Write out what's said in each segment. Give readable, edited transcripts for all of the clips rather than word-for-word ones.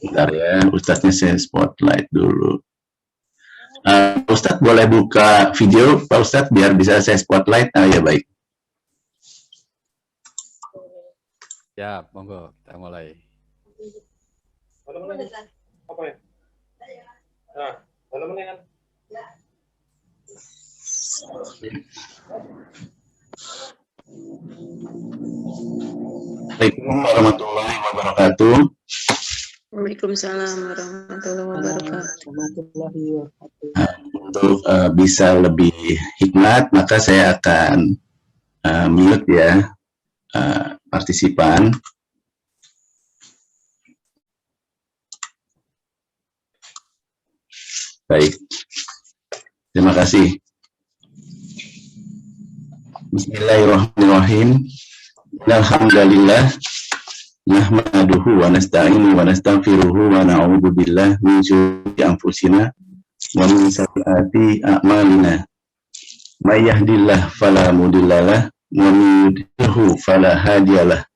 Bentar ya, Ustadznya saya spotlight dulu. Ustadz boleh buka video, Pak Ustadz, biar bisa saya spotlight. Ya baik. Ya, monggo kita mulai. Apa ya? Nah, mana kan? Assalamualaikum warahmatullahi wabarakatuh. Waalaikumsalam warahmatullahi wabarakatuh. Untuk bisa lebih hikmat, maka saya akan mute ya partisipan. Baik, terima kasih. Bismillahirrahmanirrahim. Alhamdulillah. Nahmaduhu wa nasta'inu wa nastaghfiruhu wa na'udzu billahi min syururi anfusina wa min sayyiati a'malina. May yahdihillahu fala mudhillalah wa may yudhlilhu fala hadiyalah.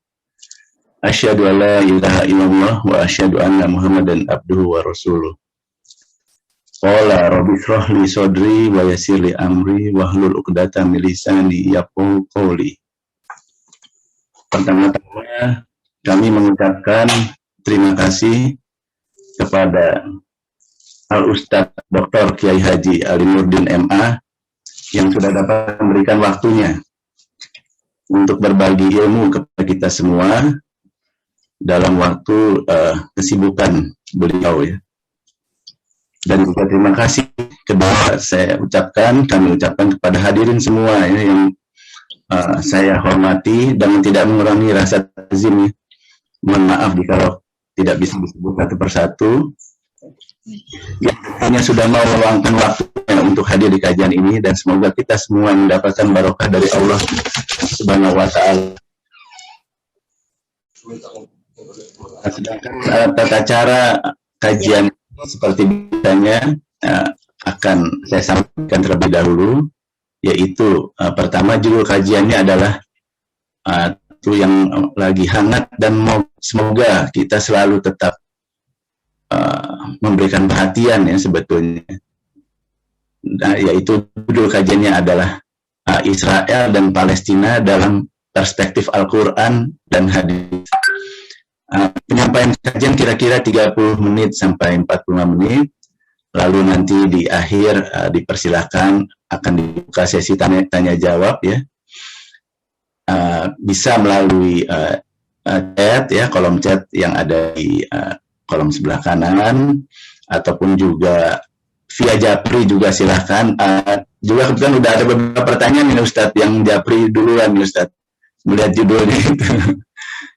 Asyhadu an la ilaha illallah wa asyhadu anna Muhammadan abduhu wa rasuluh. Qala rabbi shrah li sadri wa yassir li amri wahlul 'uqdatam min lisani yafqahu qawli. Pertama-tama kami mengucapkan terima kasih kepada Al-Ustadz Dr. Kiai Haji Ali Nurdin MA yang sudah dapat memberikan waktunya untuk berbagi ilmu kepada kita semua dalam waktu kesibukan beliau ya. Dan juga terima kasih kedua kami ucapkan kepada hadirin semua ya, yang saya hormati dan tidak mengurangi rasa takzim ya. Mohon maaf jika tidak bisa disebut satu persatu. Yang hanya sudah mau meluangkan waktunya untuk hadir di kajian ini, dan semoga kita semua mendapatkan barokah dari Allah Subhanahu wa Ta'ala. Sedangkan tata cara kajian seperti biasanya akan saya sampaikan terlebih dahulu, yaitu pertama judul kajiannya adalah itu yang lagi hangat dan semoga kita selalu tetap memberikan perhatian ya sebetulnya. Nah, yaitu judul kajiannya adalah Israel dan Palestina dalam perspektif Al-Quran dan hadis. Penyampaian kajian kira-kira 30 menit sampai 45 menit. Lalu nanti di akhir dipersilakan akan dibuka sesi tanya jawab ya. Bisa melalui chat ya, kolom chat yang ada di kolom sebelah kanan, ataupun juga via Japri juga silahkan. Juga kebetulan udah ada beberapa pertanyaan nih Ustadz, yang Japri duluan nih Ustadz, melihat judulnya itu.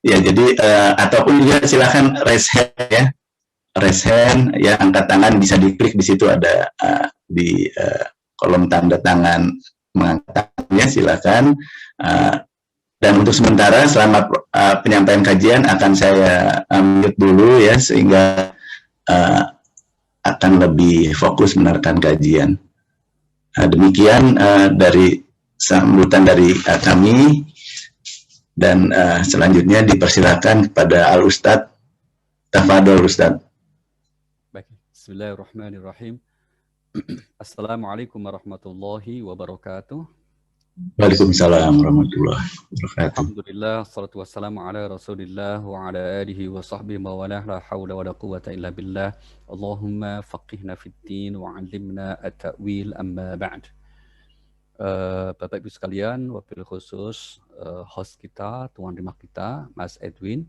Ya jadi ataupun juga silahkan raise hand ya, raise hand ya, angkat tangan, bisa diklik di situ ada di kolom tanda tangan mengangkat tangannya, silahkan. Dan untuk sementara selama penyampaian kajian akan saya mute dulu ya, sehingga akan lebih fokus mendengarkan kajian. Demikian dari sambutan dari kami, dan selanjutnya dipersilakan kepada Al-Ustadz. Tafadhol Ustadz. Baik, bismillahirrahmanirrahim. Assalamualaikum warahmatullahi wabarakatuh. Waalaikumsalam warahmatullahi wabarakatuh. Alhamdulillah, salatu wassalamu ala rasulillah wa ala alihi wa sahbihi wa wala, la hawla wa la quwwata illa billah. Allahumma faqihna fid din wa 'allimna at-ta'wil, amma ba'd. Bapak Ibu sekalian, wabil khusus host kita, tuan rumah kita, Mas Edwin.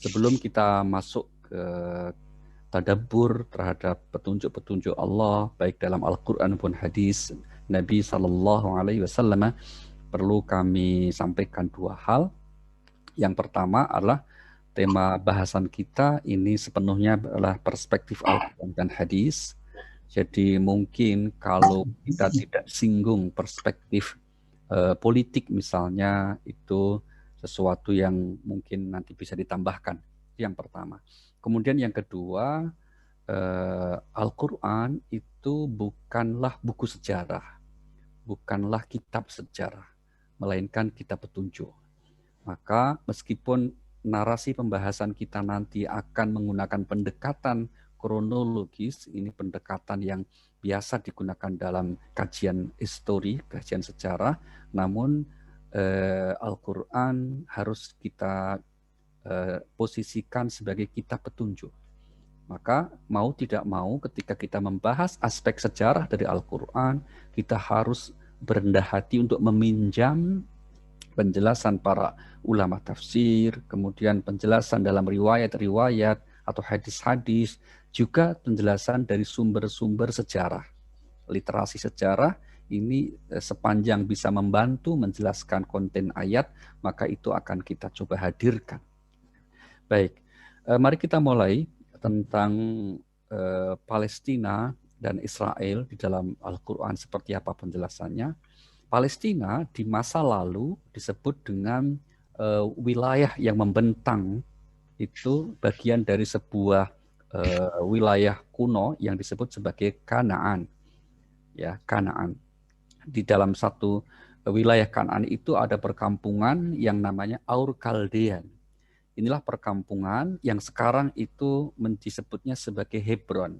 Sebelum kita masuk ke tadabbur terhadap petunjuk-petunjuk Allah, baik dalam Al-Quran maupun hadis Nabi SAW, perlu kami sampaikan dua hal. Yang pertama adalah tema bahasan kita ini sepenuhnya adalah perspektif Al-Quran dan hadis. Jadi mungkin kalau kita tidak singgung perspektif politik misalnya, itu sesuatu yang mungkin nanti bisa ditambahkan. Yang pertama. Kemudian yang kedua, Al-Quran itu bukanlah buku sejarah, bukanlah kitab sejarah, melainkan kitab petunjuk. Maka meskipun narasi pembahasan kita nanti akan menggunakan pendekatan kronologis, ini pendekatan yang biasa digunakan dalam kajian histori, kajian sejarah, namun Al-Quran harus kita posisikan sebagai kitab petunjuk. Maka mau tidak mau ketika kita membahas aspek sejarah dari Al-Quran, kita harus berendah hati untuk meminjam penjelasan para ulama tafsir, kemudian penjelasan dalam riwayat-riwayat atau hadis-hadis, juga penjelasan dari sumber-sumber sejarah. Literasi sejarah ini sepanjang bisa membantu menjelaskan konten ayat, maka itu akan kita coba hadirkan. Baik, mari kita mulai tentang Palestina dan Israel di dalam Al-Quran seperti apa penjelasannya. Palestina di masa lalu disebut dengan wilayah yang membentang, itu bagian dari sebuah wilayah kuno yang disebut sebagai Kanaan. Ya, Kanaan. Di dalam satu wilayah Kanaan itu ada perkampungan yang namanya Aur Kaldean. Inilah perkampungan yang sekarang itu disebutnya sebagai Hebron.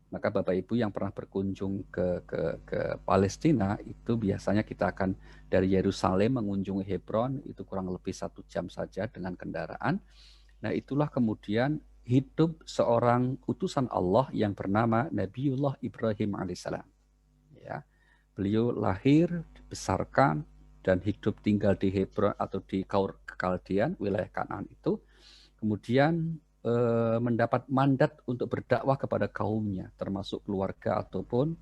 Maka Bapak Ibu yang pernah berkunjung ke Palestina, itu biasanya kita akan dari Yerusalem mengunjungi Hebron, itu kurang lebih 1 jam saja dengan kendaraan. Nah itulah kemudian hidup seorang utusan Allah yang bernama Nabiullah Ibrahim alaihissalam. Ya, beliau lahir, dibesarkan, dan hidup tinggal di Hebron atau di Aur Kaldean, wilayah Kanaan itu. Kemudian mendapat mandat untuk berdakwah kepada kaumnya, termasuk keluarga ataupun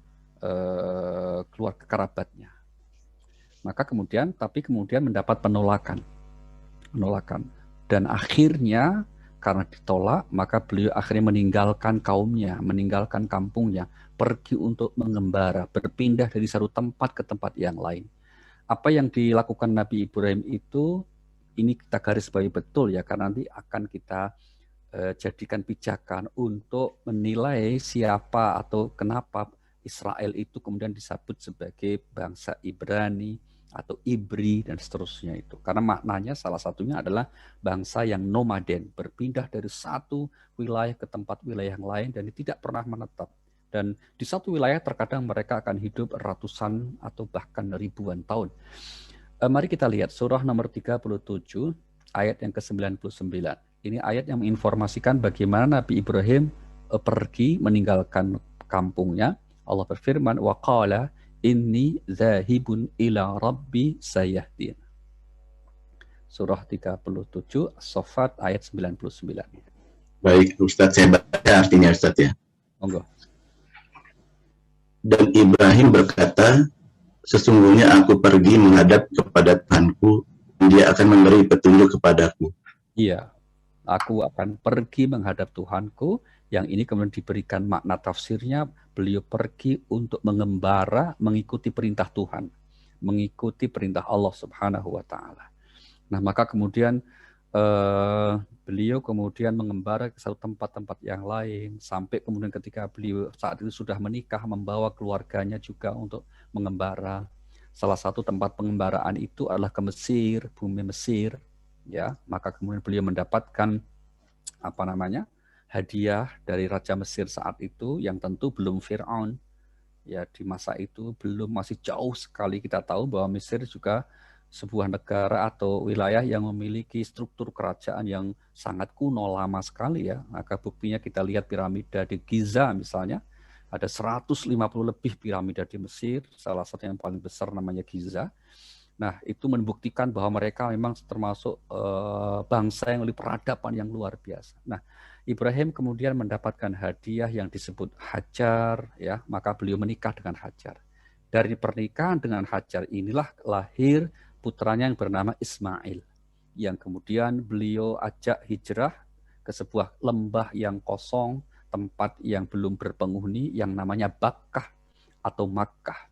keluarga kerabatnya. Maka kemudian mendapat penolakan. Dan akhirnya karena ditolak, maka beliau akhirnya meninggalkan kaumnya, meninggalkan kampungnya, pergi untuk mengembara, berpindah dari satu tempat ke tempat yang lain. Apa yang dilakukan Nabi Ibrahim itu, ini kita garis bawahi betul ya, karena nanti akan kita jadikan pijakan untuk menilai siapa atau kenapa Israel itu kemudian disebut sebagai bangsa Ibrani atau Ibri dan seterusnya itu. Karena maknanya salah satunya adalah bangsa yang nomaden, berpindah dari satu wilayah ke tempat wilayah yang lain dan tidak pernah menetap. Dan di satu wilayah terkadang mereka akan hidup ratusan atau bahkan ribuan tahun. Mari kita lihat surah nomor 37 ayat yang ke-99. Ini ayat yang menginformasikan bagaimana Nabi Ibrahim pergi meninggalkan kampungnya. Allah berfirman, wa qala inni zahibun ila rabbi sayahdin. Surah 37 As-Saffat ayat 99. Baik, Ustadz, saya baca artinya Ustadz ya. Monggo. Dan Ibrahim berkata, sesungguhnya aku pergi menghadap kepada Tuhanku, dan Dia akan memberi petunjuk kepadaku. Iya, aku akan pergi menghadap Tuhanku. Yang ini kemudian diberikan makna tafsirnya, beliau pergi untuk mengembara, mengikuti perintah Tuhan, mengikuti perintah Allah Subhanahu wa Ta'ala. Nah, maka kemudian beliau kemudian mengembara ke satu tempat-tempat yang lain, sampai kemudian ketika beliau saat itu sudah menikah, membawa keluarganya juga untuk mengembara. Salah satu tempat pengembaraan itu adalah ke Mesir, bumi Mesir, ya. Maka kemudian beliau mendapatkan hadiah dari Raja Mesir saat itu, yang tentu belum Fir'aun. Ya, di masa itu belum, masih jauh sekali. Kita tahu bahwa Mesir juga sebuah negara atau wilayah yang memiliki struktur kerajaan yang sangat kuno, lama sekali ya. Maka buktinya kita lihat piramida di Giza misalnya, ada 150 lebih piramida di Mesir, salah satu yang paling besar namanya Giza. Nah, itu membuktikan bahwa mereka memang termasuk bangsa yang memiliki peradaban yang luar biasa. Nah, Ibrahim kemudian mendapatkan hadiah yang disebut Hajar, ya, maka beliau menikah dengan Hajar. Dari pernikahan dengan Hajar inilah lahir putranya yang bernama Ismail, yang kemudian beliau ajak hijrah ke sebuah lembah yang kosong, tempat yang belum berpenghuni, yang namanya Bakkah atau Makkah.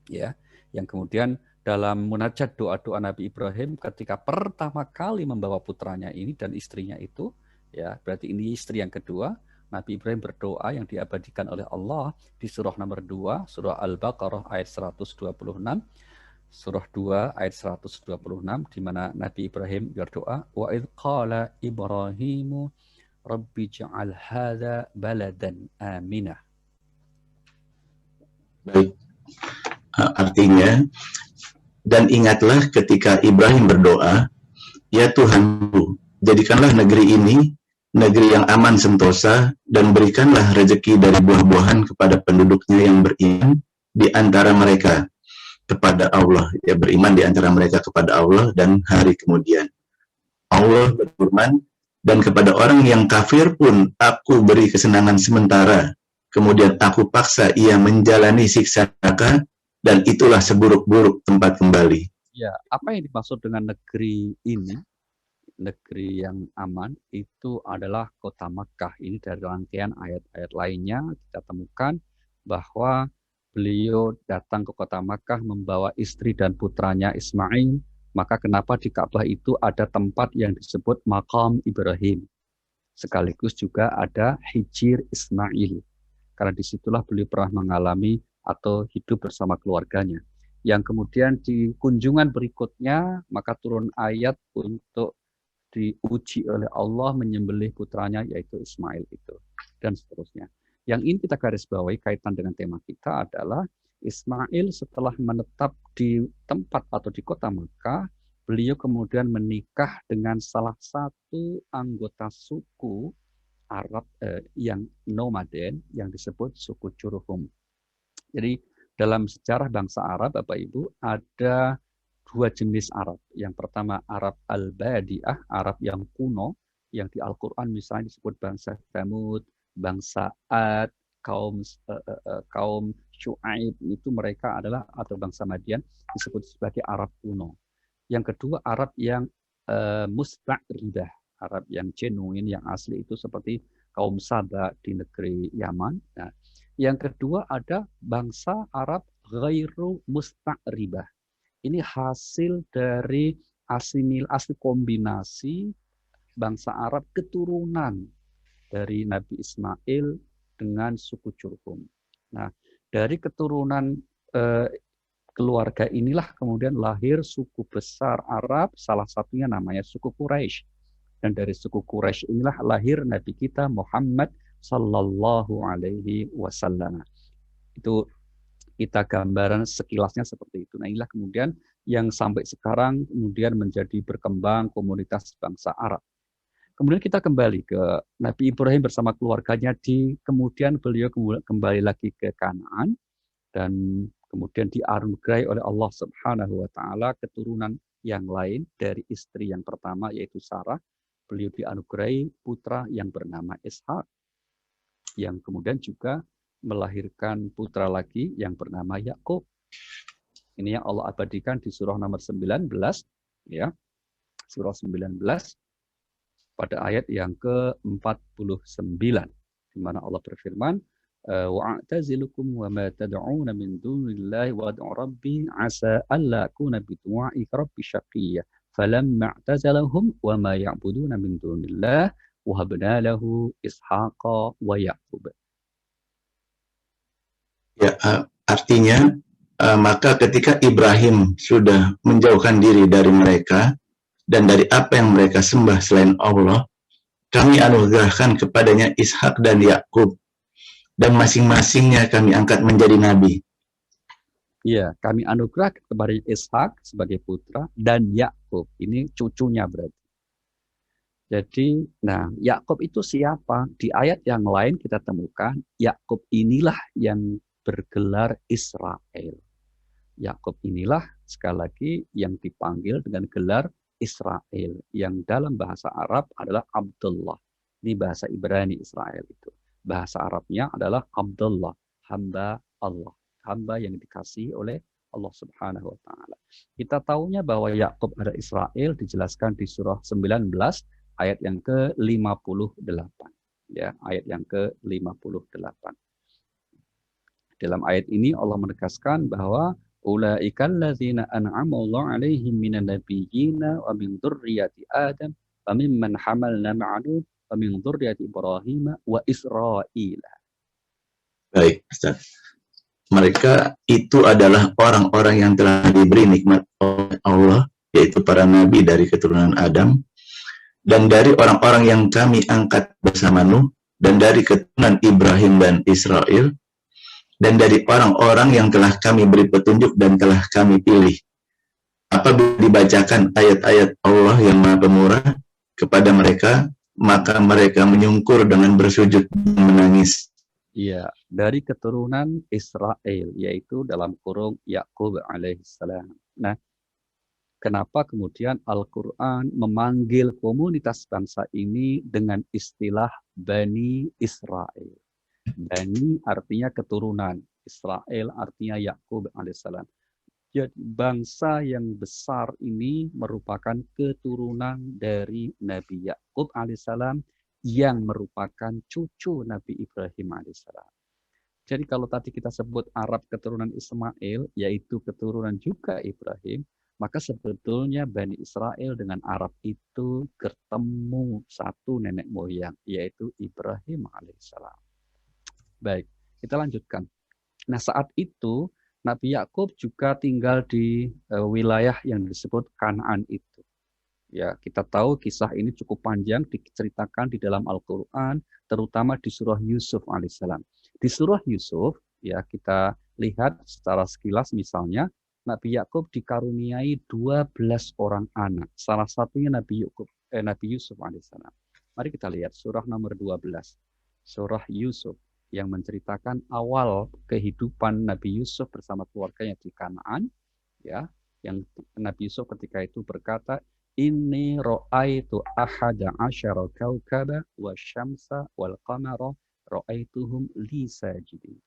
Ya, yang kemudian dalam munajat doa-doa Nabi Ibrahim ketika pertama kali membawa putranya ini dan istrinya itu, ya, berarti ini istri yang kedua, Nabi Ibrahim berdoa yang diabadikan oleh Allah di surah nomor 2, surah Al-Baqarah ayat 126. surah 2 ayat 126 di mana Nabi Ibrahim berdoa, wa idz qala Ibrahimu rabbi ja'al hadza baladan aminah. Baik. Artinya, dan ingatlah ketika Ibrahim berdoa, ya Tuhanku, jadikanlah negeri ini negeri yang aman sentosa, dan berikanlah rezeki dari buah-buahan kepada penduduknya yang beriman di antara mereka kepada Allah, ya beriman di antara mereka kepada Allah dan hari kemudian. Allah berfirman, dan kepada orang yang kafir pun aku beri kesenangan sementara, kemudian aku paksa ia menjalani siksa neraka, dan itulah seburuk-buruk tempat kembali. Ya, apa yang dimaksud dengan negeri ini, negeri yang aman, itu adalah kota Makkah. Ini dari rangkaian ayat-ayat lainnya kita temukan bahwa beliau datang ke kota Makkah membawa istri dan putranya Ismail. Maka kenapa di Ka'bah itu ada tempat yang disebut Maqam Ibrahim. Sekaligus juga ada Hijir Ismail. Karena disitulah beliau pernah mengalami atau hidup bersama keluarganya. Yang kemudian di kunjungan berikutnya, maka turun ayat untuk diuji oleh Allah menyembelih putranya, yaitu Ismail itu. Dan seterusnya. Yang ini kita garis bawahi kaitan dengan tema kita adalah Ismail setelah menetap di tempat atau di kota Makkah, beliau kemudian menikah dengan salah satu anggota suku Arab yang nomaden yang disebut suku Jurhum. Jadi dalam sejarah bangsa Arab, Bapak Ibu, ada dua jenis Arab. Yang pertama Arab al-Badi'ah, Arab yang kuno, yang di Al-Quran misalnya disebut bangsa Thamud, bangsa Ad, kaum Syu'aib, itu mereka adalah, atau bangsa Madian, disebut sebagai Arab kuno. Yang kedua Arab yang musta'ribah, Arab yang genuine, yang asli, itu seperti kaum Saba di negeri Yaman. Nah, yang kedua ada bangsa Arab ghairu musta'ribah. Ini hasil dari asimilasi kombinasi bangsa Arab keturunan dari Nabi Ismail dengan suku Jurhum. Nah, dari keturunan keluarga inilah kemudian lahir suku besar Arab, salah satunya namanya suku Quraisy. Dan dari suku Quraisy inilah lahir Nabi kita Muhammad sallallahu alaihi wasallam. Itu kita gambaran sekilasnya seperti itu. Nah, inilah kemudian yang sampai sekarang kemudian menjadi berkembang komunitas bangsa Arab. Kemudian kita kembali ke Nabi Ibrahim bersama keluarganya, kemudian beliau kembali lagi ke Kanaan, dan kemudian dianugerahi oleh Allah Subhanahu wa taala keturunan yang lain dari istri yang pertama yaitu Sarah. Beliau dianugerahi putra yang bernama Ishak, yang kemudian juga melahirkan putra lagi yang bernama Yakub. Ini yang Allah abadikan di surah nomor 19, ya. Surah 19 pada ayat yang ke-49, di mana Allah berfirman, wa'tazilukum wa ma tad'una min dunillahi wa ad'u rabbi asa alla akuna bidu'a'i rabbi syaqiyya falamma i'tazalahum wa ma ya'buduna min dunillah wa habna lahu ishaqa wa yaqub. Ya, artinya maka ketika Ibrahim sudah menjauhkan diri dari mereka dan dari apa yang mereka sembah selain Allah, kami anugerahkan kepadanya Ishak dan Yakub, dan masing-masingnya kami angkat menjadi nabi. Iya, kami anugerah kepada Ishak sebagai putra dan Yakub, ini cucunya berarti. Jadi, nah, Yakub itu siapa? Di ayat yang lain kita temukan Yakub inilah yang bergelar Israel. Yakub inilah sekali lagi yang dipanggil dengan gelar Israel, yang dalam bahasa Arab adalah Abdullah. Ini bahasa Ibrani Israel itu. Bahasa Arabnya adalah Abdullah, hamba Allah, hamba yang dikasihi oleh Allah Subhanahu wa taala. Kita tahunya bahwa Yakub adalah Israel dijelaskan di surah 19 ayat yang ke-58. Ya, ayat yang ke-58. Dalam ayat ini Allah menegaskan bahwa ulaikal ladzina an'ama Allah 'alaihim minan nabiyyina wa min dzurriyyati Adam wa mimman hamalna ma'anu wa min dzurriyyati Ibrahim wa Israil. Baik, Ustaz. mereka itu adalah orang-orang yang telah diberi nikmat oleh Allah, yaitu para nabi dari keturunan Adam, dan dari orang-orang yang kami angkat bersama Nuh, dan dari keturunan Ibrahim dan Israel, dan dari orang-orang yang telah kami beri petunjuk dan telah kami pilih. Apabila dibacakan ayat-ayat Allah yang Maha Pemurah kepada mereka, maka mereka menyungkur dengan bersujud dan menangis. Iya, dari keturunan Israel, yaitu dalam kurung Yakub alaihissalam. Nah, kenapa kemudian Al-Quran memanggil komunitas bangsa ini dengan istilah Bani Israel? Bani artinya keturunan, Israel artinya Yakub alaihissalam. Jadi bangsa yang besar ini merupakan keturunan dari Nabi Yakub alaihissalam yang merupakan cucu Nabi Ibrahim alaihissalam. Jadi kalau tadi kita sebut Arab keturunan Ismail, yaitu keturunan juga Ibrahim, maka sebetulnya Bani Israel dengan Arab itu bertemu satu nenek moyang, yaitu Ibrahim alaihissalam. Baik, kita lanjutkan. Nah, saat itu Nabi Yakub juga tinggal di wilayah yang disebut Kanaan itu. Ya, kita tahu kisah ini cukup panjang diceritakan di dalam Al-Quran, terutama di surah Yusuf alaihissalam. Di surah Yusuf, ya kita lihat secara sekilas misalnya, Nabi Yakub dikaruniai 12 orang anak. Salah satunya Nabi Yusuf alaihissalam. Mari kita lihat surah nomor 12. Surah Yusuf yang menceritakan awal kehidupan Nabi Yusuf bersama keluarganya di Kanaan, ya, yang Nabi Yusuf ketika itu berkata, Inni ra'aitu ahada asyara kaukaba wa syamsa wal qamara ra'aituhum li sajidin.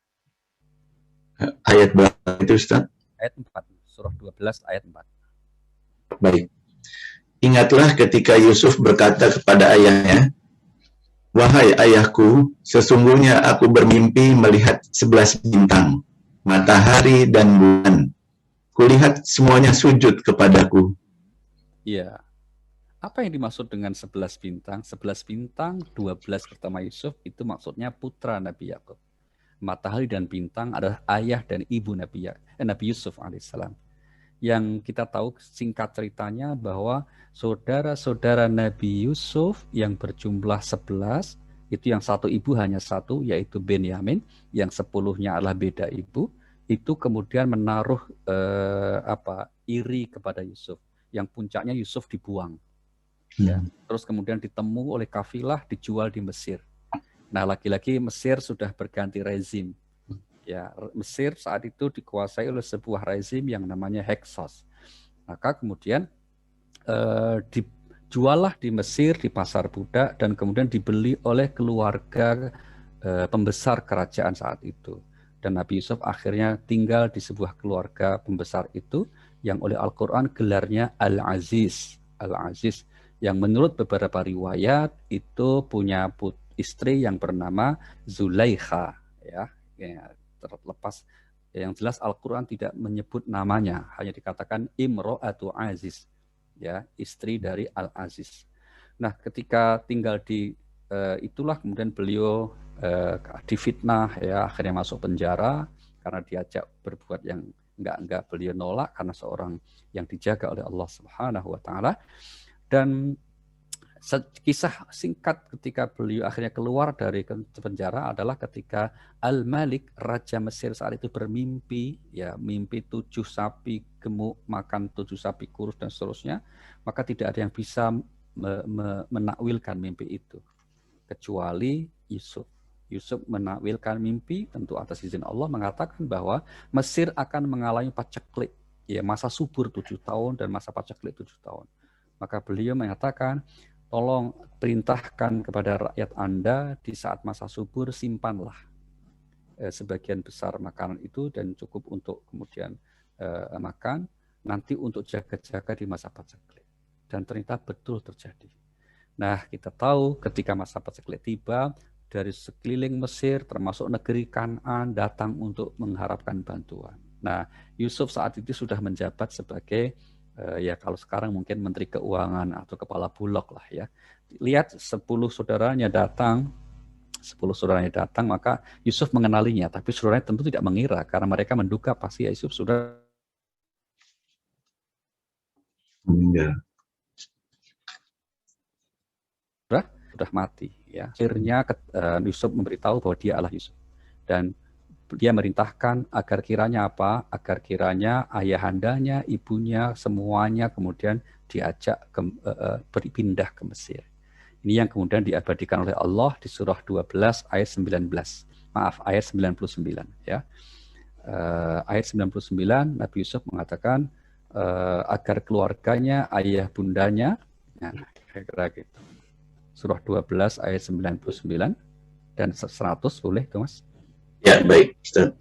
Ayat berapa itu, Ustaz? Ayat 4, surah 12 ayat 4. Baik. Ingatlah ketika Yusuf berkata kepada ayahnya, "Wahai ayahku, sesungguhnya aku bermimpi melihat 11 bintang, matahari dan bulan. Kulihat semuanya sujud kepadaku." Iya. Apa yang dimaksud dengan 11 bintang? 11 bintang, 12 pertama Yusuf, itu maksudnya putra Nabi Yakub. Matahari dan bintang adalah ayah dan ibu Nabi Yusuf alaihissalam. Yang kita tahu singkat ceritanya bahwa saudara-saudara Nabi Yusuf yang berjumlah 11, itu yang satu ibu hanya satu, yaitu Benyamin, yang 10-nya adalah beda ibu, itu kemudian menaruh iri kepada Yusuf, yang puncaknya Yusuf dibuang. Ya, terus kemudian ditemu oleh kafilah, dijual di Mesir. Nah, lagi-lagi Mesir sudah berganti rezim. Ya, Mesir saat itu dikuasai oleh sebuah rezim yang namanya Hyksos. Maka kemudian dijuallah di Mesir di pasar budak dan kemudian dibeli oleh keluarga pembesar kerajaan saat itu. Dan Nabi Yusuf akhirnya tinggal di sebuah keluarga pembesar itu yang oleh Al-Quran gelarnya Al-Aziz. Al-Aziz yang menurut beberapa riwayat itu punya istri yang bernama Zulaikha. Ya, terlepas yang jelas Al-Quran tidak menyebut namanya, hanya dikatakan Imro'atu Aziz, ya, istri dari Al-Aziz. Nah, ketika tinggal di itulah kemudian beliau difitnah, ya, akhirnya masuk penjara karena diajak berbuat yang enggak, beliau nolak karena seorang yang dijaga oleh Allah Subhanahu wa taala. Dan kisah singkat ketika beliau akhirnya keluar dari penjara adalah ketika Al-Malik, Raja Mesir saat itu bermimpi, ya, mimpi 7 sapi gemuk makan 7 sapi kurus dan seterusnya, maka tidak ada yang bisa menakwilkan mimpi itu kecuali Yusuf. Yusuf menakwilkan mimpi tentu atas izin Allah, mengatakan bahwa Mesir akan mengalami paceklik, ya, masa subur 7 tahun dan masa paceklik 7 tahun. Maka beliau mengatakan, tolong perintahkan kepada rakyat Anda di saat masa subur simpanlah sebagian besar makanan itu dan cukup untuk kemudian makan, nanti untuk jaga-jaga di masa paceklik. Dan ternyata betul terjadi. Nah, kita tahu ketika masa paceklik tiba, dari sekeliling Mesir termasuk negeri Kanaan datang untuk mengharapkan bantuan. Nah, Yusuf saat itu sudah menjabat sebagai ya kalau sekarang mungkin Menteri Keuangan atau Kepala Bulog lah, ya. Lihat 10 saudaranya datang 10 saudaranya datang, maka Yusuf mengenalinya, tapi saudaranya tentu tidak mengira karena mereka menduga pasti Yusuf sudah meninggal. Sudah mati. Ya. Akhirnya Yusuf memberitahu bahwa dia adalah Yusuf. Dan dia merintahkan agar kiranya apa? Agar kiranya ayahandanya, ibunya, semuanya kemudian diajak berpindah ke Mesir. Ini yang kemudian diabadikan oleh Allah di surah 12 ayat 19. Maaf, ayat 99. Ya. Ayat 99, Nabi Yusuf mengatakan agar keluarganya, ayah bundanya, nah, kira-kira gitu. Surah 12 ayat 99 dan 100 boleh ke Mas? Ya, baik, Ustaz.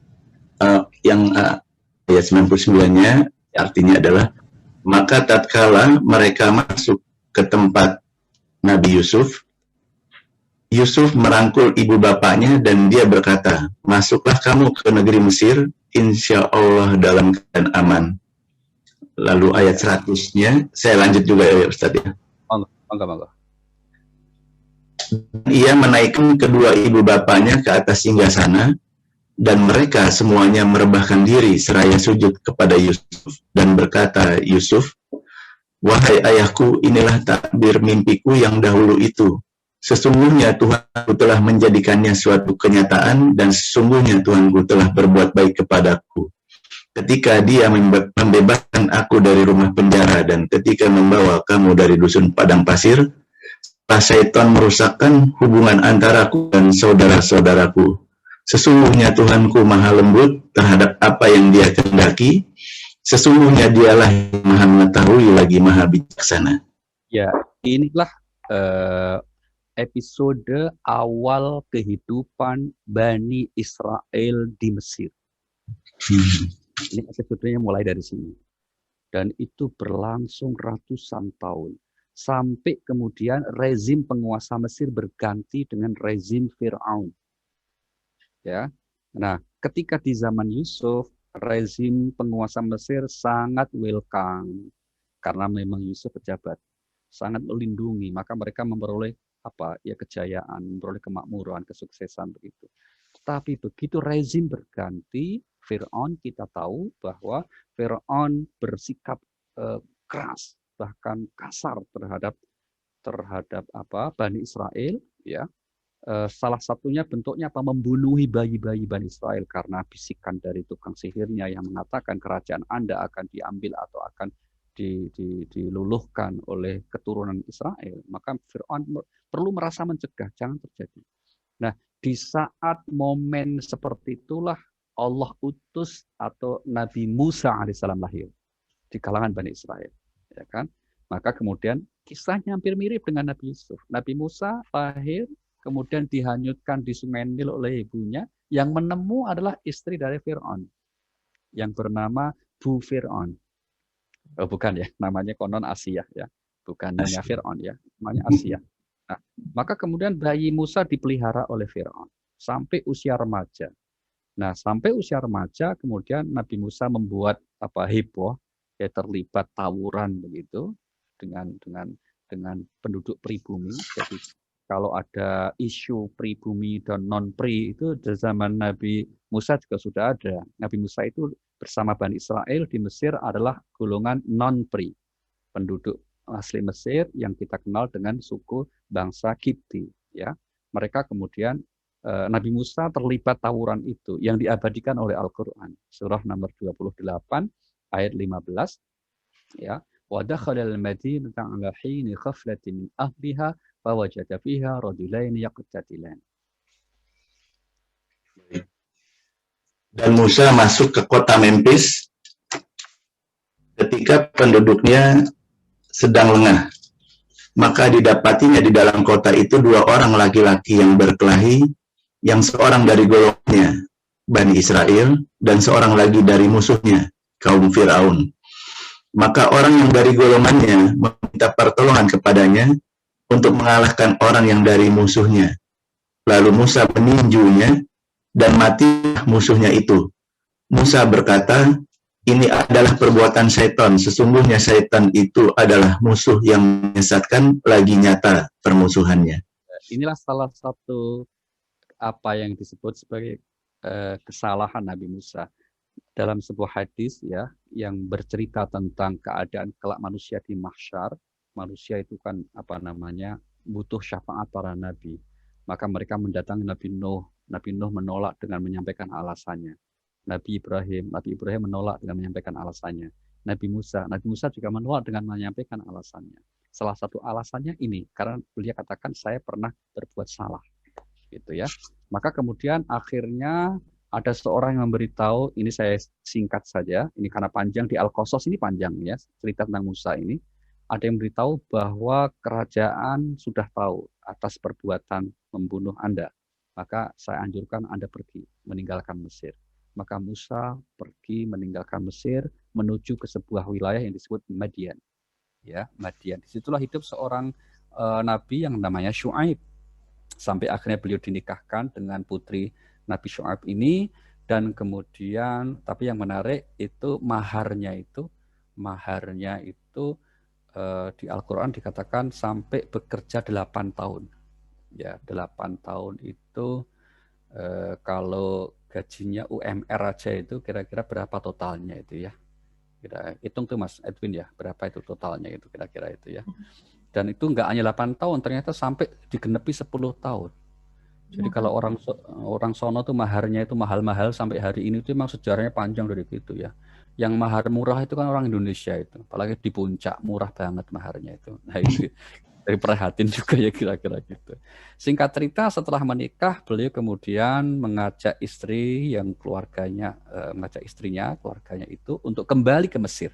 Ayat 99-nya artinya adalah, maka tatkala mereka masuk ke tempat Nabi Yusuf, Yusuf merangkul ibu bapaknya dan dia berkata, masuklah kamu ke negeri Mesir, insya Allah dalam keadaan aman. Lalu ayat 100-nya, saya lanjut juga ya Ustaz ya. Mangga. Ia menaikkan kedua ibu bapaknya ke atas singgasana, dan mereka semuanya merebahkan diri seraya sujud kepada Yusuf, dan berkata Yusuf, wahai ayahku, inilah takbir mimpiku yang dahulu itu. Sesungguhnya Tuhanku telah menjadikannya suatu kenyataan, dan sesungguhnya Tuhanku telah berbuat baik kepadaku. Ketika dia membebaskan aku dari rumah penjara, dan ketika membawa kamu dari dusun padang pasir, syaitan merusakkan hubungan antaraku dan saudara-saudaraku. Sesungguhnya Tuhanku maha lembut terhadap apa yang dia kehendaki. Sesungguhnya dialah yang maha mengetahui lagi maha bijaksana. Ya, inilah episode awal kehidupan Bani Israel di Mesir. Ini episodenya mulai dari sini. Dan itu berlangsung ratusan tahun. Sampai kemudian rezim penguasa Mesir berganti dengan rezim Fir'aun. Ya. Nah, ketika di zaman Yusuf, rezim penguasa Mesir sangat welcome karena memang Yusuf pejabat, sangat melindungi, maka mereka memperoleh kejayaan, memperoleh kemakmuran, kesuksesan begitu. Tapi begitu rezim berganti, Fir'aun, kita tahu bahwa Fir'aun bersikap keras, bahkan kasar terhadap Bani Israel, ya. Salah satunya bentuknya membunuhi bayi-bayi Bani Israel karena bisikan dari tukang sihirnya yang mengatakan kerajaan Anda akan diambil atau akan diluluhkan oleh keturunan Israel. Maka Fir'aun perlu merasa mencegah, jangan terjadi. Nah, di saat momen seperti itulah Allah utus atau Nabi Musa alaihissalam lahir di kalangan Bani Israel. Ya kan? Maka kemudian kisahnya hampir mirip dengan Nabi Yusuf. Nabi Musa lahir, kemudian dihanyutkan di Sungai Nil oleh ibunya. Yang menemu adalah istri dari Fir'aun yang bernama Bu Fir'aun. Oh, bukan ya, namanya konon Asia ya, bukan Nyonya Fir'aun ya, namanya Asia. Nah, maka kemudian bayi Musa dipelihara oleh Fir'aun sampai usia remaja. Nah, sampai usia remaja kemudian Nabi Musa membuat heboh, ya terlibat tawuran begitu dengan penduduk pribumi. Jadi kalau ada isu pribumi dan non-pri itu di zaman Nabi Musa juga sudah ada. Nabi Musa itu bersama Bani Israel di Mesir adalah golongan non-pri, penduduk asli Mesir yang kita kenal dengan suku bangsa Kipti. Ya, mereka kemudian Nabi Musa terlibat tawuran itu yang diabadikan oleh Al-Quran. Surah nomor 28 ayat 15. Ya, wa dakhala al-madinata 'ala hini khaflatin min ahliha fawajada fiha rajulaini yaqtatilan. Dan Musa masuk ke kota Memphis ketika penduduknya sedang lengah. Maka didapatinya di dalam kota itu dua orang laki-laki yang berkelahi, yang seorang dari golongannya Bani Israel dan seorang lagi dari musuhnya kaum Fir'aun. Maka orang yang dari golongannya meminta pertolongan kepadanya untuk mengalahkan orang yang dari musuhnya. Lalu Musa meninjunya dan mati musuhnya itu. Musa berkata, ini adalah perbuatan syaitan. Sesungguhnya syaitan itu adalah musuh yang menyesatkan, lagi nyata permusuhannya. Inilah salah satu apa yang disebut sebagai kesalahan Nabi Musa. Dalam sebuah hadis ya yang bercerita tentang keadaan kelak manusia di mahsyar, manusia itu kan apa namanya butuh syafaat para nabi. Maka mereka mendatangi Nabi Nuh. Nabi Nuh menolak dengan menyampaikan alasannya. Nabi Ibrahim menolak dengan menyampaikan alasannya. Nabi Musa juga menolak dengan menyampaikan alasannya. Salah satu alasannya ini karena beliau katakan saya pernah berbuat salah, gitu ya. Maka kemudian akhirnya ada seorang yang memberitahu, ini saya singkat saja, ini karena panjang di Al-Qasas ini panjang ya, cerita tentang Musa ini. Ada yang beritahu bahwa kerajaan sudah tahu atas perbuatan membunuh Anda. Maka saya anjurkan Anda pergi, meninggalkan Mesir. Maka Musa pergi meninggalkan Mesir, menuju ke sebuah wilayah yang disebut Madian. Ya, Madian. Disitulah hidup seorang nabi yang namanya Syuaib. Sampai akhirnya beliau dinikahkan dengan putri Nabi Syuaib ini, dan kemudian tapi yang menarik itu maharnya itu di Al-Quran dikatakan sampai bekerja 8 tahun. Ya, 8 tahun itu kalau gajinya UMR aja itu kira-kira berapa totalnya itu ya. Kita hitung tuh Mas Edwin ya, berapa itu totalnya itu kira-kira itu ya. Dan itu enggak hanya 8 tahun, ternyata sampai digenepi 10 tahun. Jadi kalau orang sono tuh maharnya itu mahal-mahal sampai hari ini itu memang sejarahnya panjang dari itu ya. Yang mahar murah itu kan orang Indonesia itu, apalagi di puncak murah banget maharnya itu. Nah itu dari perhatian juga ya kira-kira gitu. Singkat cerita setelah menikah beliau kemudian mengajak keluarganya itu untuk kembali ke Mesir.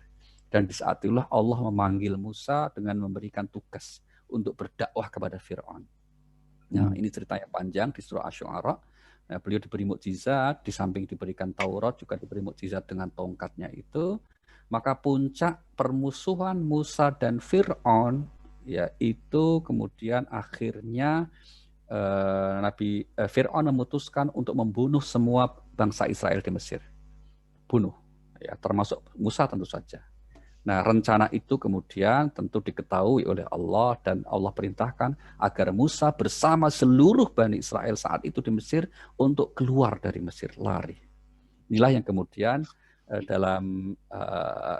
Dan di saat itulah Allah memanggil Musa dengan memberikan tugas untuk berdakwah kepada Fir'aun. Nah, ini ceritanya panjang di surah Asy-Syu'ara. Nah, beliau diberi mukjizat, di samping diberikan Taurat juga diberi mukjizat dengan tongkatnya itu. Maka puncak permusuhan Musa dan Fir'aun yaitu kemudian akhirnya Fir'aun memutuskan untuk membunuh semua bangsa Israel di Mesir. Bunuh, ya, termasuk Musa tentu saja. Nah, rencana itu kemudian tentu diketahui oleh Allah dan Allah perintahkan agar Musa bersama seluruh Bani Israel saat itu di Mesir untuk keluar dari Mesir, lari. Inilah yang kemudian dalam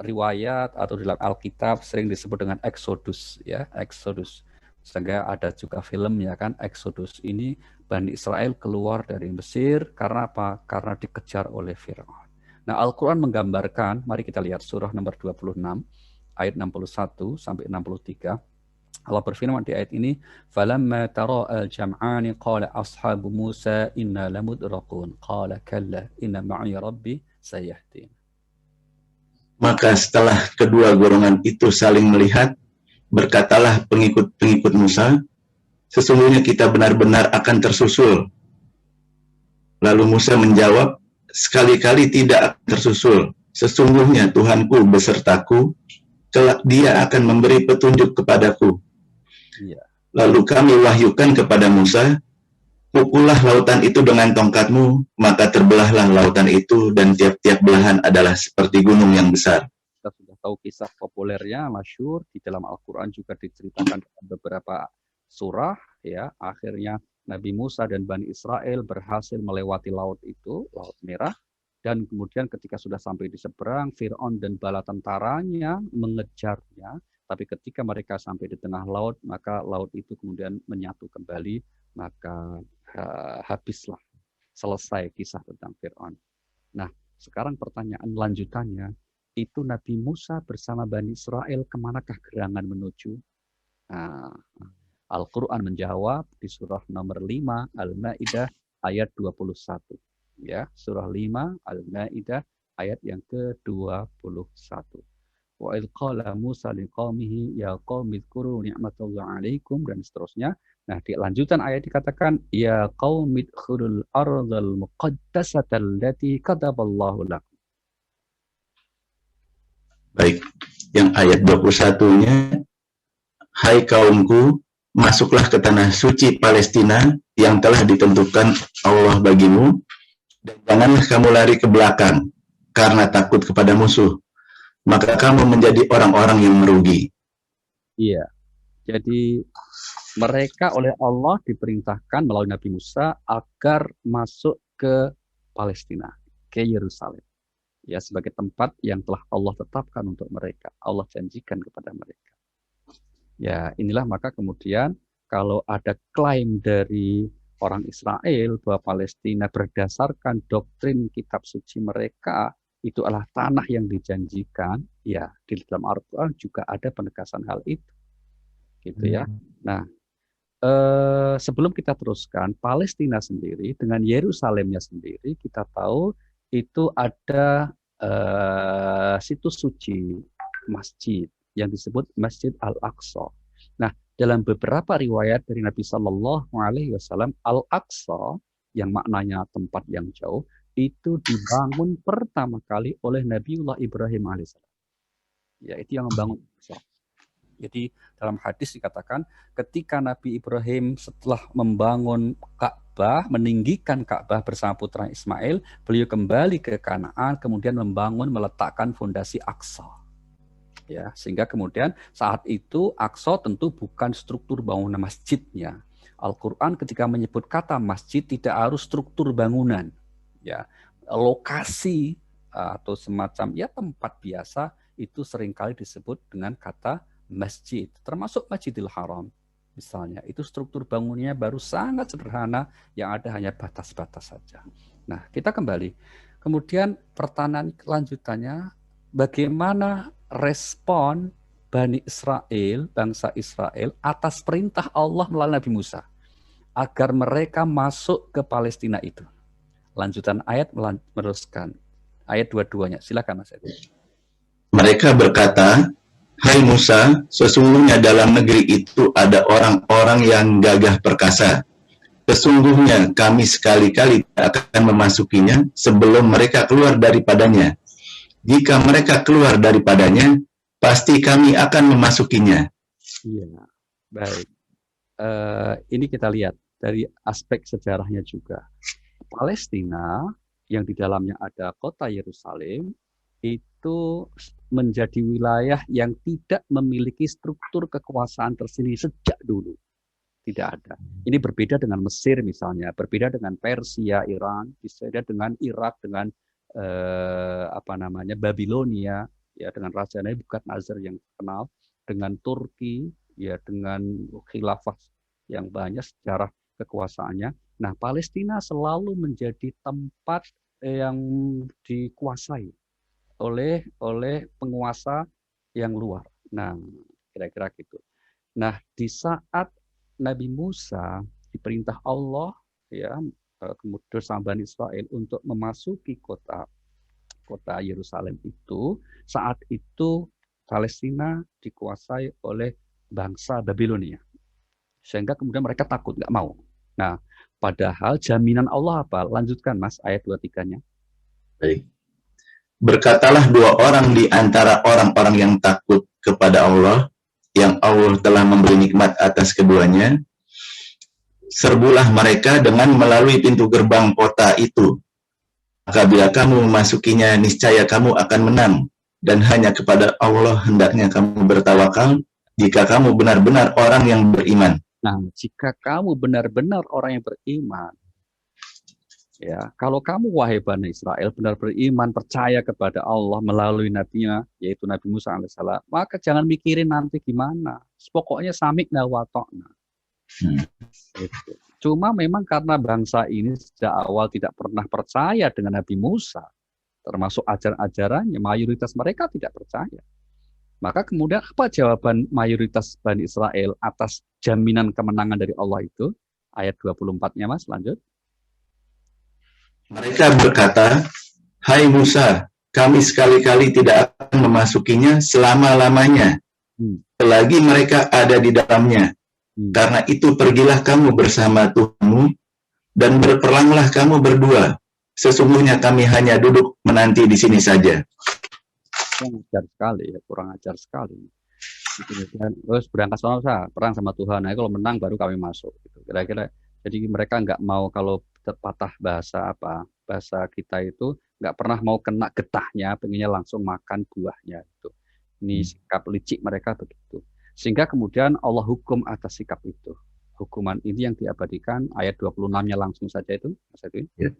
riwayat atau dalam Alkitab sering disebut dengan Exodus, ya, Exodus. Sehingga ada juga filmnya kan, Exodus ini Bani Israel keluar dari Mesir karena apa? Karena dikejar oleh Fir'aun. Nah, Al-Quran menggambarkan, mari kita lihat surah nomor 26, ayat 61 sampai 63. Allah berfirman di ayat ini, "Falamma tara al-jam'ani qala ashabu Musa inna lamudrakun qala kalla inna ma'i rabbi sayahdin." Maka setelah kedua golongan itu saling melihat, berkatalah pengikut-pengikut Musa, sesungguhnya kita benar-benar akan tersusul. Lalu Musa menjawab, sekali-kali tidak akan tersusul. Sesungguhnya Tuhanku besertaku, kelak Dia akan memberi petunjuk kepadaku. Ya. Lalu kami wahyukan kepada Musa, pukullah lautan itu dengan tongkatmu, maka terbelahlah lautan itu, dan tiap-tiap belahan adalah seperti gunung yang besar. Kita sudah tahu kisah populernya, masyhur di dalam Al-Quran juga diceritakan dalam beberapa surah, ya. Akhirnya Nabi Musa dan Bani Israel berhasil melewati laut itu, Laut Merah, dan kemudian ketika sudah sampai di seberang, Fir'aun dan bala tentaranya mengejarnya, tapi ketika mereka sampai di tengah laut, maka laut itu kemudian menyatu kembali, maka habislah, selesai kisah tentang Fir'aun. Nah, sekarang pertanyaan lanjutannya, itu Nabi Musa bersama Bani Israel kemanakah gerangan menuju? Nah, Al-Quran menjawab di surah nomor 5 Al-Ma'idah ayat 21. Ya, surah 5 Al-Ma'idah ayat yang ke-21. Wa idh qala Musa liqaumihi ya qaumi dzkuru ni'matallahi 'alaikum, dan seterusnya. Nah, di lanjutan ayat dikatakan ya qaumi dzkhulul ardhal muqaddasata allati kataballahu lakum. Baik, yang ayat 21-nya, hai kaumku, masuklah ke tanah suci Palestina yang telah ditentukan Allah bagimu, dan janganlah kamu lari ke belakang karena takut kepada musuh, maka kamu menjadi orang-orang yang merugi. Iya, jadi Mereka oleh Allah diperintahkan melalui Nabi Musa agar masuk ke Palestina, ke Yerusalem. Ya, sebagai tempat yang telah Allah tetapkan untuk mereka. Allah janjikan kepada mereka. Ya, inilah maka kemudian kalau ada klaim dari orang Israel bahwa Palestina berdasarkan doktrin kitab suci mereka itu adalah tanah yang dijanjikan, ya di dalam Al-Quran juga ada penegasan hal itu. Gitu ya. Nah, sebelum kita teruskan, Palestina sendiri dengan Yerusalemnya sendiri, kita tahu itu ada situs suci masjid yang disebut Masjid Al-Aqsa. Nah, dalam beberapa riwayat dari Nabi Shallallahu Alaihi Wasallam, Al-Aqsa yang maknanya tempat yang jauh itu dibangun pertama kali oleh Nabiullah Ibrahim alaihissalam. Ya, itu yang membangun. Jadi dalam hadis dikatakan ketika Nabi Ibrahim setelah membangun Ka'bah, meninggikan Ka'bah bersama putra Ismail, beliau kembali ke Kanaan, kemudian meletakkan fondasi Aqsa. Ya, sehingga kemudian saat itu Aqsa tentu bukan struktur bangunan masjidnya. Al-Quran ketika menyebut kata masjid tidak harus struktur bangunan. Ya, lokasi atau semacam ya tempat biasa itu seringkali disebut dengan kata masjid, termasuk Masjidil Haram misalnya, itu struktur bangunnya baru sangat sederhana yang ada hanya batas-batas saja. Nah, kita kembali. Kemudian pertanyaan lanjutannya, bagaimana respon Bani Israel, bangsa Israel atas perintah Allah melalui Nabi Musa agar mereka masuk ke Palestina itu? Lanjutan ayat meneruskan. Ayat dua-duanya. Silakan Mas Edi. Mereka berkata, "Hai Musa, sesungguhnya dalam negeri itu ada orang-orang yang gagah perkasa. Sesungguhnya kami sekali-kali tak akan memasukinya sebelum mereka keluar daripadanya. Jika mereka keluar daripadanya, pasti kami akan memasukinya." Iya, baik. Ini kita lihat dari aspek sejarahnya juga. Palestina yang di dalamnya ada kota Yerusalem itu menjadi wilayah yang tidak memiliki struktur kekuasaan tersendiri sejak dulu. Tidak ada. Ini berbeda dengan Mesir misalnya, berbeda dengan Persia, Iran, berbeda dengan Irak, dengan Babilonia, ya dengan Raja Nebukadnezar yang terkenal, dengan Turki, ya dengan khilafah yang banyak sejarah kekuasaannya. Nah, Palestina selalu menjadi tempat yang dikuasai oleh penguasa yang luar. Nah, kira-kira gitu. Nah, di saat Nabi Musa diperintah Allah ya kemudian sama Bani Israel untuk memasuki kota Yerusalem itu, saat itu Palestina dikuasai oleh bangsa Babilonia. Sehingga kemudian mereka takut, nggak mau. Nah, padahal jaminan Allah apa? Lanjutkan Mas ayat 23-nya. Baik. Berkatalah dua orang di antara orang-orang yang takut kepada Allah, yang Allah telah memberi nikmat atas keduanya, serbulah mereka dengan melalui pintu gerbang kota itu. Maka bila kamu memasukinya, niscaya kamu akan menang, dan hanya kepada Allah hendaknya kamu bertawakal, jika kamu benar-benar orang yang beriman. Nah, jika kamu benar-benar orang yang beriman, ya, kalau kamu wahai Bani Israel benar beriman, percaya kepada Allah melalui nabinya, yaitu Nabi Musa alaihissalam, maka jangan mikirin nanti gimana. Pokoknya sami'na wa ta'na. Gitu. Cuma memang karena bangsa ini sejak awal tidak pernah percaya dengan Nabi Musa, termasuk ajaran-ajarannya, mayoritas mereka tidak percaya. Maka kemudian apa jawaban mayoritas Bani Israel atas jaminan kemenangan dari Allah itu? Ayat 24-nya Mas, lanjut. Mereka berkata, "Hai Musa, kami sekali-kali tidak akan memasukinya selama-lamanya, selagi mereka ada di dalamnya. Karena itu pergilah kamu bersama Tuhanmu, dan berperanglah kamu berdua. Sesungguhnya kami hanya duduk menanti di sini saja." Kurang ajar sekali ya, kurang ajar sekali. Terus berangkat sama perang sama Tuhan. Nah, kalau menang baru kami masuk. Gitu. Kira-kira. Jadi mereka nggak mau, kalau terpatah bahasa kita itu nggak pernah mau kena getahnya, pengennya langsung makan buahnya. Gitu. Ini sikap licik mereka begitu. Sehingga kemudian Allah hukum atas sikap itu. hukuman ini yang diabadikan ayat 26-nya langsung saja itu, Mas Edwin. Ya.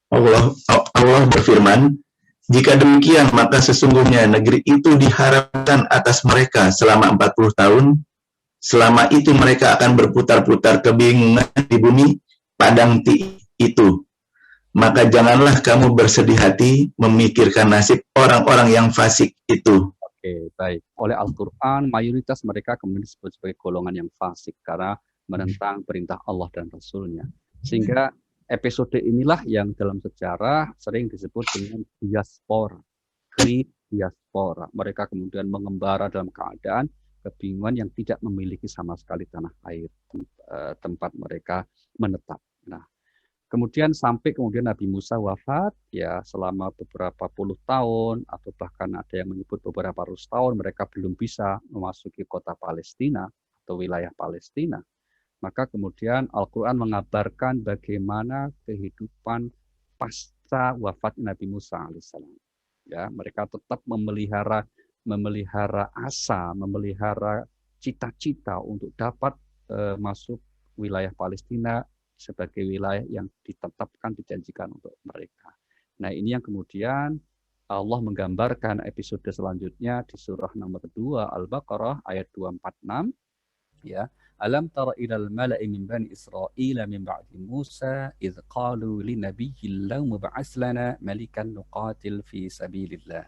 Allah berfirman, jika demikian maka sesungguhnya negeri itu diharapkan atas mereka selama 40 tahun. Selama itu mereka akan berputar-putar kebingungan di bumi padang itu. Maka janganlah kamu bersedih hati memikirkan nasib orang-orang yang fasik itu. Oke, baik. Oleh Al-Quran, mayoritas mereka kemudian disebut sebagai golongan yang fasik karena menentang perintah Allah dan Rasul-Nya. Sehingga episode inilah yang dalam sejarah sering disebut dengan diaspora. Great diaspora. Mereka kemudian mengembara dalam keadaan kebingungan yang tidak memiliki sama sekali tanah air tempat mereka menetap. Nah, kemudian sampai kemudian Nabi Musa wafat, ya selama beberapa puluh tahun atau bahkan ada yang menyebut beberapa ratus tahun mereka belum bisa memasuki kota Palestina atau wilayah Palestina. Maka kemudian Al-Quran mengabarkan bagaimana kehidupan pasca wafat Nabi Musa alaihissalam. Ya, mereka tetap memelihara asa, memelihara cita-cita untuk dapat masuk wilayah Palestina sebagai wilayah yang ditetapkan, dijanjikan untuk mereka. Nah, ini yang kemudian Allah menggambarkan episode selanjutnya di surah nomor 2 Al-Baqarah ayat 246, ya. Alam tara ilal mala'i min bani Israil min ba'di Musa idh qalu li nabiyyin law mub'ats lana malikan nuqatil fi sabilillah.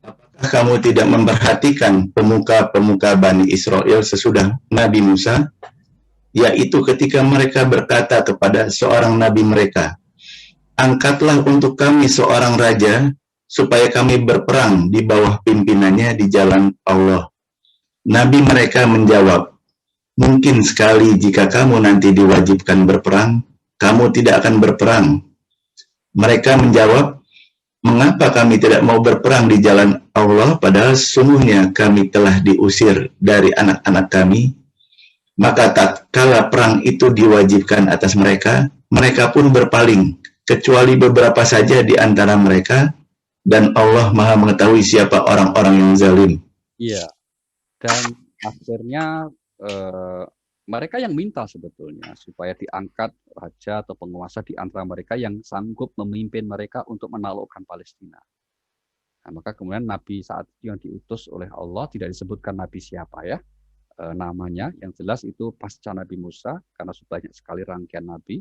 Apakah kamu tidak memperhatikan pemuka-pemuka Bani Israel sesudah Nabi Musa? Yaitu ketika mereka berkata kepada seorang nabi mereka, angkatlah untuk kami seorang raja, supaya kami berperang di bawah pimpinannya di jalan Allah. Nabi mereka menjawab, mungkin sekali jika kamu nanti diwajibkan berperang, kamu tidak akan berperang. Mereka menjawab, mengapa kami tidak mau berperang di jalan Allah, padahal sesungguhnya kami telah diusir dari anak-anak kami? Maka tatkala perang itu diwajibkan atas mereka, mereka pun berpaling, kecuali beberapa saja di antara mereka, dan Allah Maha mengetahui siapa orang-orang yang zalim. Iya, dan akhirnya mereka yang minta sebetulnya supaya diangkat raja atau penguasa di antara mereka yang sanggup memimpin mereka untuk menaklukkan Palestina. Nah, maka kemudian Nabi saat itu yang diutus oleh Allah, tidak disebutkan Nabi siapa ya namanya, yang jelas itu pasca Nabi Musa, karena banyak sekali rangkaian Nabi.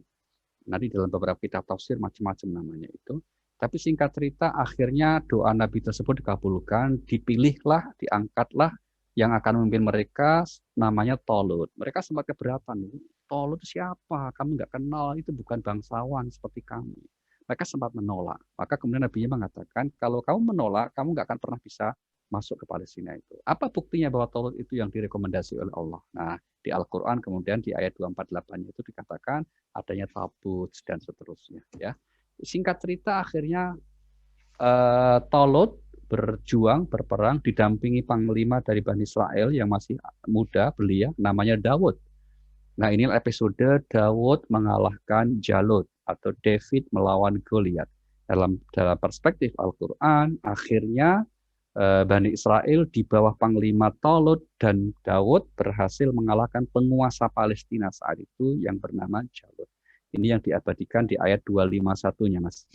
Nanti dalam beberapa kitab tafsir macam-macam namanya itu. Tapi singkat cerita, akhirnya doa Nabi tersebut dikabulkan, dipilihlah, diangkatlah yang akan memimpin mereka, namanya Tolut. Mereka sempat keberatan, Tolut siapa? Kamu nggak kenal, itu bukan bangsawan seperti kami. Mereka sempat menolak. Maka kemudian Nabi-nya mengatakan, kalau kamu menolak, kamu nggak akan pernah bisa masuk ke Palestina itu. Apa buktinya bahwa Tolut itu yang direkomendasi oleh Allah? Nah, di Al-Quran kemudian di ayat 248 itu dikatakan adanya tabut dan seterusnya. Ya, singkat cerita akhirnya Tolut berjuang, berperang, didampingi panglima dari Bani Israel yang masih muda, belia, namanya Daud. Nah, ini episode Daud mengalahkan Jalut atau David melawan Goliat. Dalam perspektif Al-Quran, akhirnya Bani Israel di bawah panglima Tolut dan Daud berhasil mengalahkan penguasa Palestina saat itu yang bernama Jalut. Ini yang diabadikan di ayat 251-nya, Mas.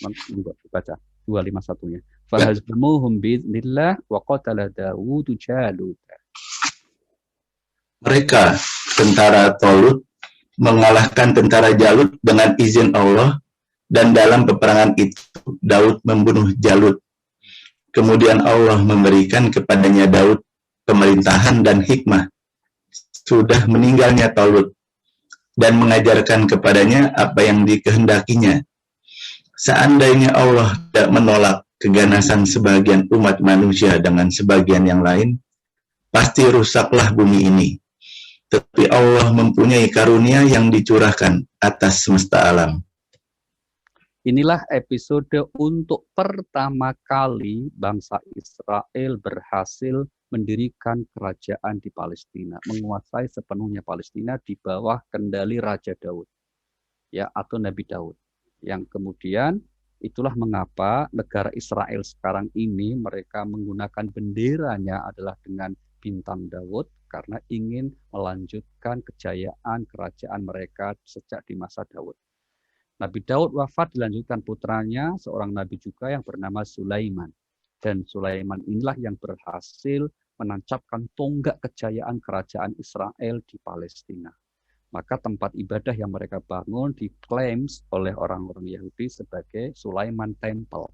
Baca 251-nya. Fahazmuhum bi'idznillah wa qatala Dawud Jalut. Mereka, tentara Tolut, mengalahkan tentara Jalut dengan izin Allah, dan dalam peperangan itu Daud membunuh Jalut. Kemudian Allah memberikan kepadanya Daud pemerintahan dan hikmah sudah meninggalnya Tolut, dan mengajarkan kepadanya apa yang dikehendakinya. Seandainya Allah tidak menolak keganasan sebagian umat manusia dengan sebagian yang lain, pasti rusaklah bumi ini. Tetapi Allah mempunyai karunia yang dicurahkan atas semesta alam. Inilah episode untuk pertama kali bangsa Israel berhasil mendirikan kerajaan di Palestina, menguasai sepenuhnya Palestina di bawah kendali Raja Daud, ya, atau Nabi Daud. Yang kemudian itulah mengapa negara Israel sekarang ini mereka menggunakan benderanya adalah dengan bintang Daud karena ingin melanjutkan kejayaan kerajaan mereka sejak di masa Daud. Nabi Daud wafat dilanjutkan putranya, seorang nabi juga yang bernama Sulaiman. Dan Sulaiman inilah yang berhasil menancapkan tonggak kejayaan kerajaan Israel di Palestina. Maka tempat ibadah yang mereka bangun diklaim oleh orang-orang Yahudi sebagai Sulaiman Temple.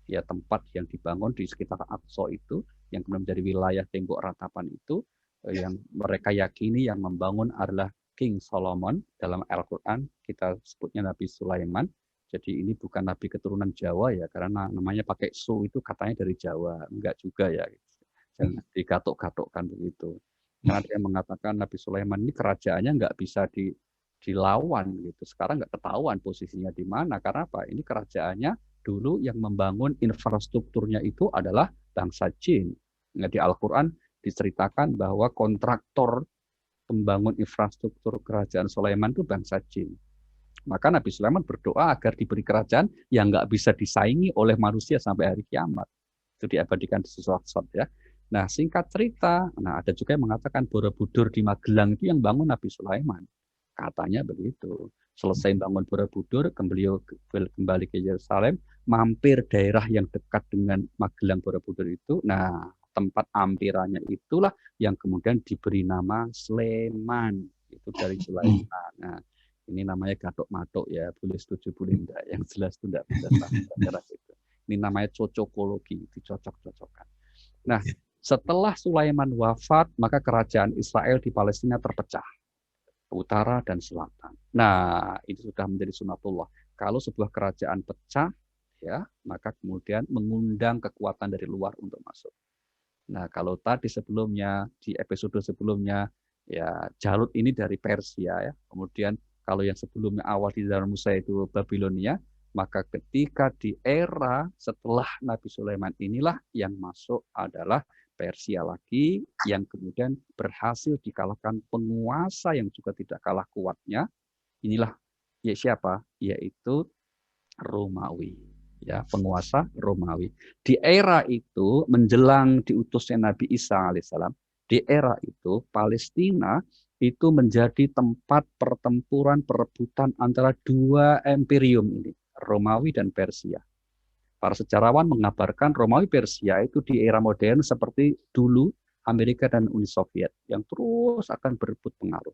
Ya, tempat yang dibangun di sekitar Aqsa itu, yang kemudian menjadi wilayah tembok ratapan itu, yang mereka yakini yang membangun adalah King Solomon. Dalam Al-Quran kita sebutnya Nabi Sulaiman. Jadi ini bukan Nabi keturunan Jawa ya, karena namanya pakai su itu katanya dari Jawa. Enggak juga ya, jangan digatuk-gatukkan begitu. Karena dia mengatakan Nabi Sulaiman ini kerajaannya nggak bisa dilawan gitu. Sekarang nggak ketahuan posisinya di mana. Karena apa? Ini kerajaannya dulu yang membangun infrastrukturnya itu adalah bangsa jin. Nah, di Al-Quran diceritakan bahwa kontraktor pembangun infrastruktur kerajaan Sulaiman itu bangsa jin. Maka Nabi Sulaiman berdoa agar diberi kerajaan yang nggak bisa disaingi oleh manusia sampai hari kiamat. Itu diabadikan di surat-surat ya. Nah, singkat cerita, ada juga yang mengatakan Borobudur di Magelang itu yang bangun Nabi Sulaiman. Katanya begitu. Selesai bangun Borobudur, kembali ke Yerusalem, mampir daerah yang dekat dengan Magelang Borobudur itu. Nah, tempat ampirannya itulah yang kemudian diberi nama Sleman. Itu dari Sulaiman. Nah, ini namanya gatuk-matuk ya, boleh setuju boleh enggak. Yang jelas itu enggak bisa daerah itu. Ini namanya cocokologi, dicocok-cocokkan. Nah, setelah Sulaiman wafat, maka kerajaan Israel di Palestina terpecah, utara dan selatan. Nah, ini sudah menjadi sunatullah. Kalau sebuah kerajaan pecah, ya, maka kemudian mengundang kekuatan dari luar untuk masuk. Nah, kalau tadi sebelumnya, di episode sebelumnya, ya Jalut ini dari Persia, ya. Kemudian kalau yang sebelumnya awal di zaman Musa itu Babilonia, maka ketika di era setelah Nabi Sulaiman inilah yang masuk adalah Persia lagi, yang kemudian berhasil dikalahkan penguasa yang juga tidak kalah kuatnya. Inilah ya siapa? Yaitu Romawi. Ya, penguasa Romawi. Di era itu menjelang diutusnya Nabi Isa alaihissalam, di era itu Palestina itu menjadi tempat pertempuran perebutan antara dua imperium ini, Romawi dan Persia. Para sejarawan mengabarkan Romawi Persia itu di era modern seperti dulu Amerika dan Uni Soviet yang terus akan berebut pengaruh.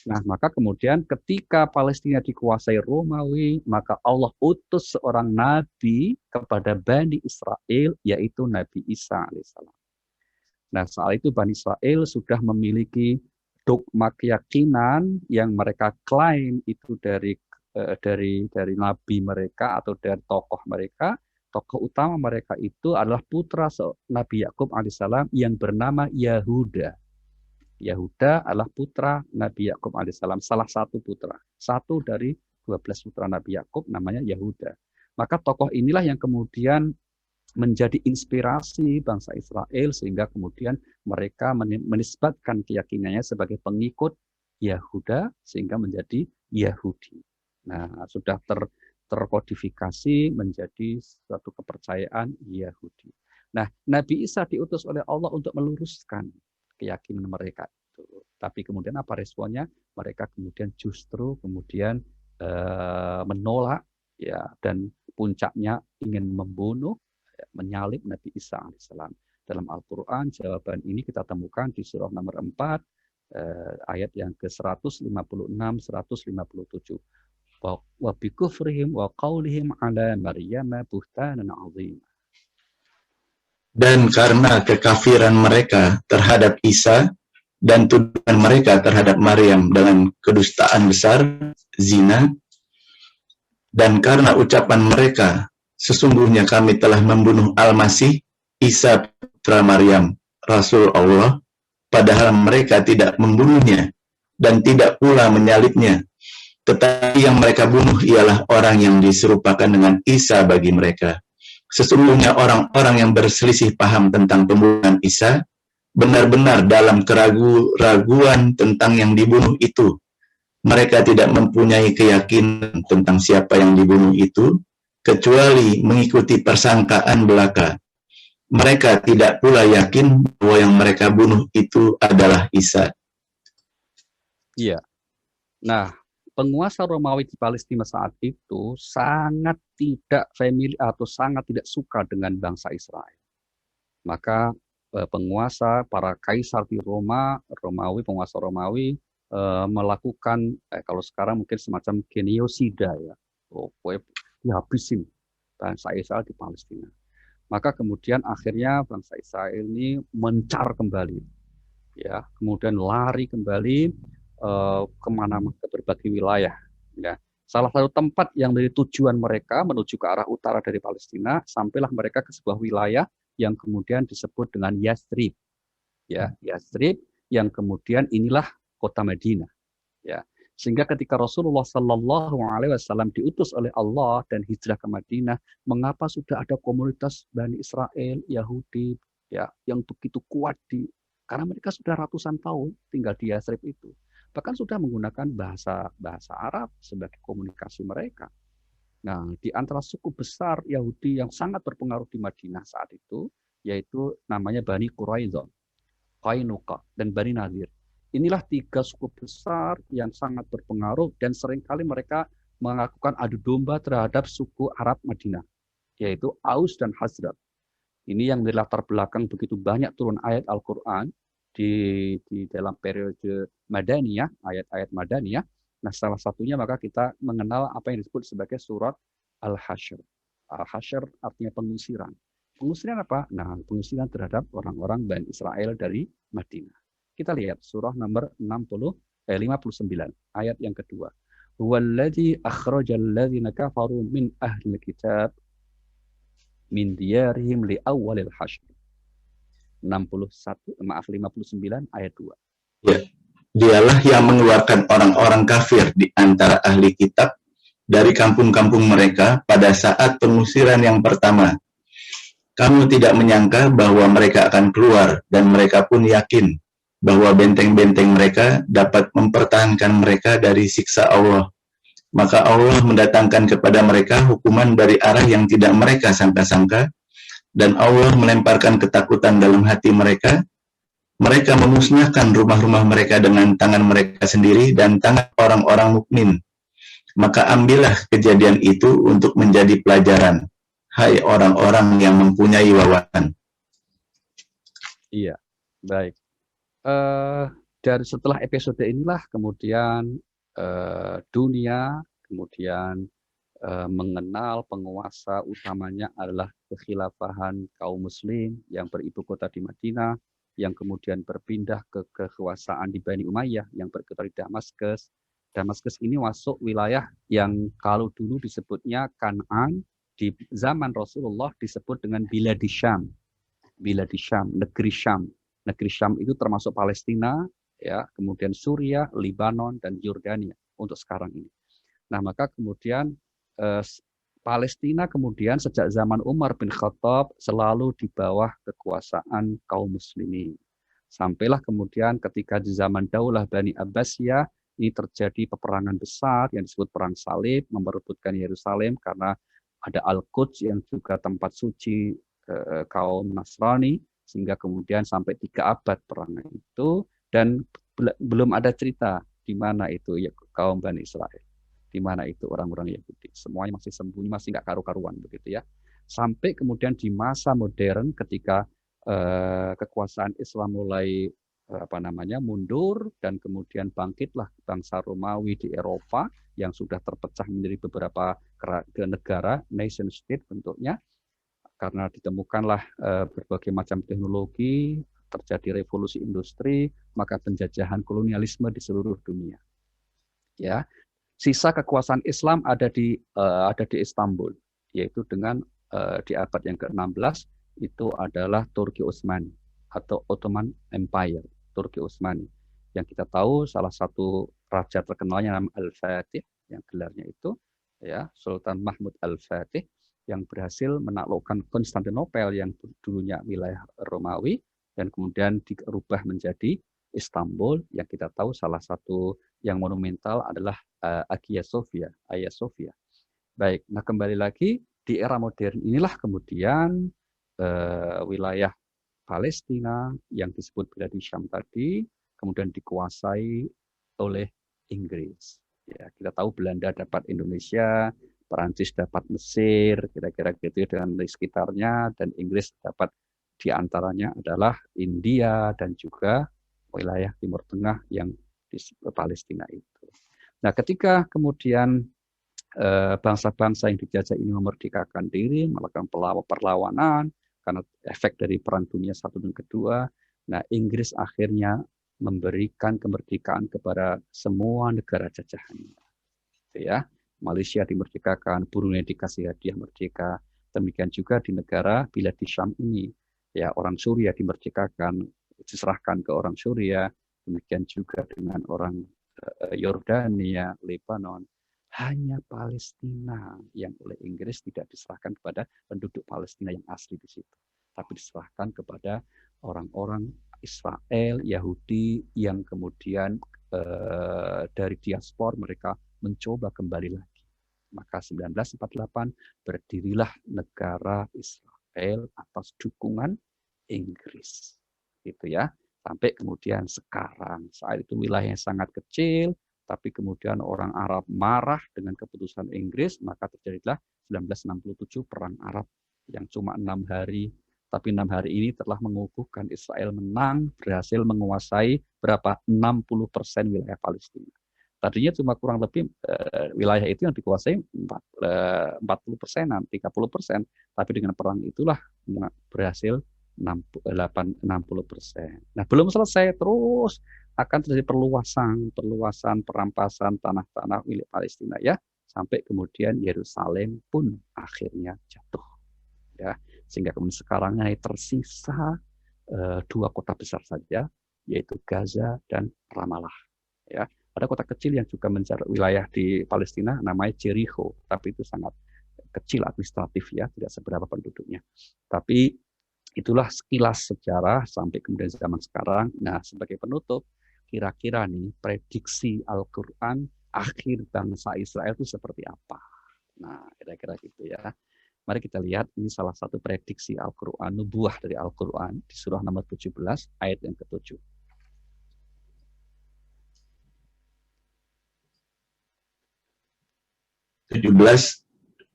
Nah, maka kemudian ketika Palestina dikuasai Romawi, maka Allah utus seorang nabi kepada Bani Israel, yaitu Nabi Isa alaihissalam. Nah, saat itu Bani Israel sudah memiliki dogma keyakinan yang mereka klaim itu dari nabi mereka atau dari tokoh mereka. Tokoh utama mereka itu adalah putra Nabi Yakub alaihissalam yang bernama Yahuda. Yahuda adalah putra Nabi Yakub alaihissalam, salah satu putra. Satu dari 12 putra Nabi Yakub namanya Yahuda. Maka tokoh inilah yang kemudian menjadi inspirasi bangsa Israel sehingga kemudian mereka menisbatkan keyakinannya sebagai pengikut Yahuda sehingga menjadi Yahudi. Nah, sudah terkodifikasi menjadi suatu kepercayaan Yahudi. Nah, Nabi Isa diutus oleh Allah untuk meluruskan keyakinan mereka itu. Tapi kemudian apa responnya? Mereka kemudian justru kemudian menolak ya, dan puncaknya ingin membunuh, menyalib Nabi Isa alaihissalam. Dalam Al-Quran jawaban ini kita temukan di surah nomor 4 ayat yang ke-156 157. Wa bi kufrihim wa qaulihim ala Maryam buhtanan 'azima. Dan karena kekafiran mereka terhadap Isa dan tuduhan mereka terhadap Maryam dengan kedustaan besar, zina, dan karena ucapan mereka, sesungguhnya kami telah membunuh Al-Masih, Isa putra Maryam, Rasul Allah, padahal mereka tidak membunuhnya dan tidak pula menyalibnya. Tetapi yang mereka bunuh ialah orang yang diserupakan dengan Isa bagi mereka. Sesungguhnya orang-orang yang berselisih paham tentang pembunuhan Isa benar-benar dalam keraguan tentang yang dibunuh itu. Mereka tidak mempunyai keyakinan tentang siapa yang dibunuh itu, kecuali mengikuti persangkaan belaka. mereka tidak pula yakin bahwa yang mereka bunuh itu adalah Isa. Iya. Nah, penguasa Romawi di Palestina saat itu sangat tidak familiar atau sangat tidak suka dengan bangsa Israel. Maka penguasa, para kaisar di Romawi, penguasa Romawi melakukan kalau sekarang mungkin semacam genosida ya, dihabisin bangsa Israel di Palestina. Maka kemudian akhirnya bangsa Israel ini mencar kembali, ya, kemudian lari kembali kemana ke berbagai wilayah. Ya. Salah satu tempat yang menjadi tujuan mereka menuju ke arah utara dari Palestina, sampailah mereka ke sebuah wilayah yang kemudian disebut dengan Yathrib. Ya, Yathrib yang kemudian inilah kota Madinah. Ya. Sehingga ketika Rasulullah Shallallahu Alaihi Wasallam diutus oleh Allah dan hijrah ke Madinah, mengapa sudah ada komunitas Bani Israel, Yahudi, ya, yang begitu kuat karena mereka sudah ratusan tahun tinggal di Yathrib itu. Bahkan sudah menggunakan bahasa Arab sebagai komunikasi mereka. Nah, di antara suku besar Yahudi yang sangat berpengaruh di Madinah saat itu, yaitu namanya Bani Quraidah, Qainuqa, dan Bani Nadir. Inilah 3 suku besar yang sangat berpengaruh dan seringkali mereka melakukan adu domba terhadap suku Arab Madinah, yaitu Aus dan Khazraj. Ini yang dilatar belakang begitu banyak turun ayat Al-Quran di dalam periode Madaniyah, ayat-ayat Madaniyah. Nah, salah satunya maka kita mengenal apa yang disebut sebagai surat Al-Hasyr. Al-Hasyr artinya pengusiran. Pengusiran apa? Nah, pengusiran terhadap orang-orang Bani Israel dari Madinah. Kita lihat surah nomor 59, ayat yang kedua. Huwallazi akhrajal ladzina kafaru min ahli kitab min diyarihim li awwalil hasyr. 59 ayat 2. Ya. Dialah yang mengeluarkan orang-orang kafir di antara ahli kitab dari kampung-kampung mereka pada saat pengusiran yang pertama. Kamu tidak menyangka bahwa mereka akan keluar, dan mereka pun yakin bahwa benteng-benteng mereka dapat mempertahankan mereka dari siksa Allah. Maka Allah mendatangkan kepada mereka hukuman dari arah yang tidak mereka sangka-sangka, dan Allah melemparkan ketakutan dalam hati mereka. Mereka memusnahkan rumah-rumah mereka dengan tangan mereka sendiri dan tangan orang-orang mukmin. Maka ambillah kejadian itu untuk menjadi pelajaran, hai orang-orang yang mempunyai wawasan. Iya, baik. Dari setelah episode inilah kemudian dunia kemudian mengenal penguasa utamanya adalah kekhilafahan kaum muslim yang beribu kota di Madinah, yang kemudian berpindah ke kekuasaan di Bani Umayyah yang berkota di Damaskus. Damaskus ini masuk wilayah yang kalau dulu disebutnya Kan'an, di zaman Rasulullah disebut dengan Biladi Syam. Biladi Syam, negeri Syam. Negeri Syam itu termasuk Palestina, ya, kemudian Suriah, Lebanon, dan Yordania untuk sekarang ini. Nah, maka kemudian Palestina kemudian sejak zaman Umar bin Khattab selalu di bawah kekuasaan kaum muslimin. Sampailah kemudian ketika di zaman Daulah Bani Abbasiyah ini terjadi peperangan besar yang disebut Perang Salib, memperebutkan Yerusalem karena ada Al-Quds yang juga tempat suci kaum Nasrani, sehingga kemudian sampai 3 abad perangan itu, dan belum ada cerita di mana itu ya kaum Bani Israel, di mana itu orang-orang Yahudi. Semuanya masih sembunyi, masih nggak karu-karuan begitu ya. Sampai kemudian di masa modern ketika kekuasaan Islam mulai mundur, dan kemudian bangkitlah bangsa Romawi di Eropa yang sudah terpecah menjadi beberapa negara, nation state bentuknya, karena ditemukanlah berbagai macam teknologi, terjadi revolusi industri, maka penjajahan kolonialisme di seluruh dunia. Ya, sisa kekuasaan Islam ada di Istanbul, yaitu dengan di abad yang ke-16 itu adalah Turki Utsmani atau Ottoman Empire, Turki Utsmani. Yang kita tahu salah satu raja terkenalnya nama Al-Fatih, yang gelarnya itu ya Sultan Mahmud Al-Fatih, yang berhasil menaklukkan Konstantinopel yang dulunya wilayah Romawi dan kemudian dirubah menjadi Istanbul, yang kita tahu salah satu yang monumental adalah Hagia Sophia. Baik, nah kembali lagi di era modern inilah kemudian wilayah Palestina yang disebut Biladus Syam tadi kemudian dikuasai oleh Inggris. Ya, kita tahu Belanda dapat Indonesia, Perancis dapat Mesir, kira-kira gitu dengan di sekitarnya, dan Inggris dapat diantaranya adalah India dan juga wilayah Timur Tengah yang di Palestina itu. Nah, ketika kemudian bangsa-bangsa yang dijajah ini memerdekakan diri, melakukan perlawanan karena efek dari Perang Dunia I dan Kedua, nah Inggris akhirnya memberikan kemerdekaan kepada semua negara jajahannya. Gitu ya. Malaysia dimerdekakan, Brunei dikasih hadiah merdeka, demikian juga di negara Biladus Syam ini. Ya, orang Suria dimerdekakan, diserahkan ke orang Suria, demikian juga dengan orang Yordania, Lebanon. Hanya Palestina yang oleh Inggris tidak diserahkan kepada penduduk Palestina yang asli di situ, tapi diserahkan kepada orang-orang Israel, Yahudi yang kemudian dari diaspora mereka mencoba kembali lagi. Maka 1948 berdirilah negara Israel atas dukungan Inggris. Gitu ya. Sampai kemudian sekarang, saat itu wilayahnya sangat kecil, tapi kemudian orang Arab marah dengan keputusan Inggris, maka terjadilah 1967 Perang Arab yang cuma 6 hari. Tapi 6 hari ini telah mengukuhkan Israel menang, berhasil menguasai berapa? 60% wilayah Palestina. Tadinya cuma kurang lebih wilayah itu yang dikuasai 40%-an, 30%. Tapi dengan perang itulah berhasil 60%. Nah, belum selesai, terus akan terjadi perluasan, perampasan tanah-tanah milik Palestina ya, sampai kemudian Yerusalem pun akhirnya jatuh. Ya, sehingga kemudian sekarang tersisa 2 kota besar saja, yaitu Gaza dan Ramallah. Ya, ada kota kecil yang juga menjadi wilayah di Palestina, namanya Jericho, tapi itu sangat kecil administratif ya, tidak seberapa penduduknya. Tapi itulah sekilas sejarah sampai kemudian zaman sekarang. Nah, sebagai penutup, kira-kira nih prediksi Al-Quran akhir bangsa Israel itu seperti apa? Nah, kira-kira gitu ya. Mari kita lihat, ini salah satu prediksi Al-Quran, nubuah dari Al-Quran, di surah nomor 17, ayat yang ke-7.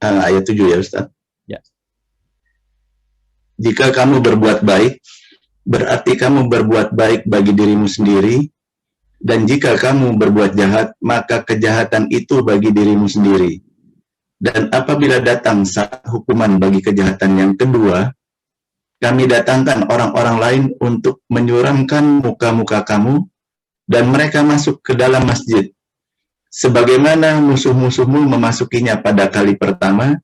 Ayat 7 ya Ustaz? Ya. Jika kamu berbuat baik, berarti kamu berbuat baik bagi dirimu sendiri, dan jika kamu berbuat jahat, maka kejahatan itu bagi dirimu sendiri. Dan apabila datang saat hukuman bagi kejahatan yang kedua, kami datangkan orang-orang lain untuk menyuramkan muka-muka kamu, dan mereka masuk ke dalam masjid, sebagaimana musuh-musuhmu memasukinya pada kali pertama,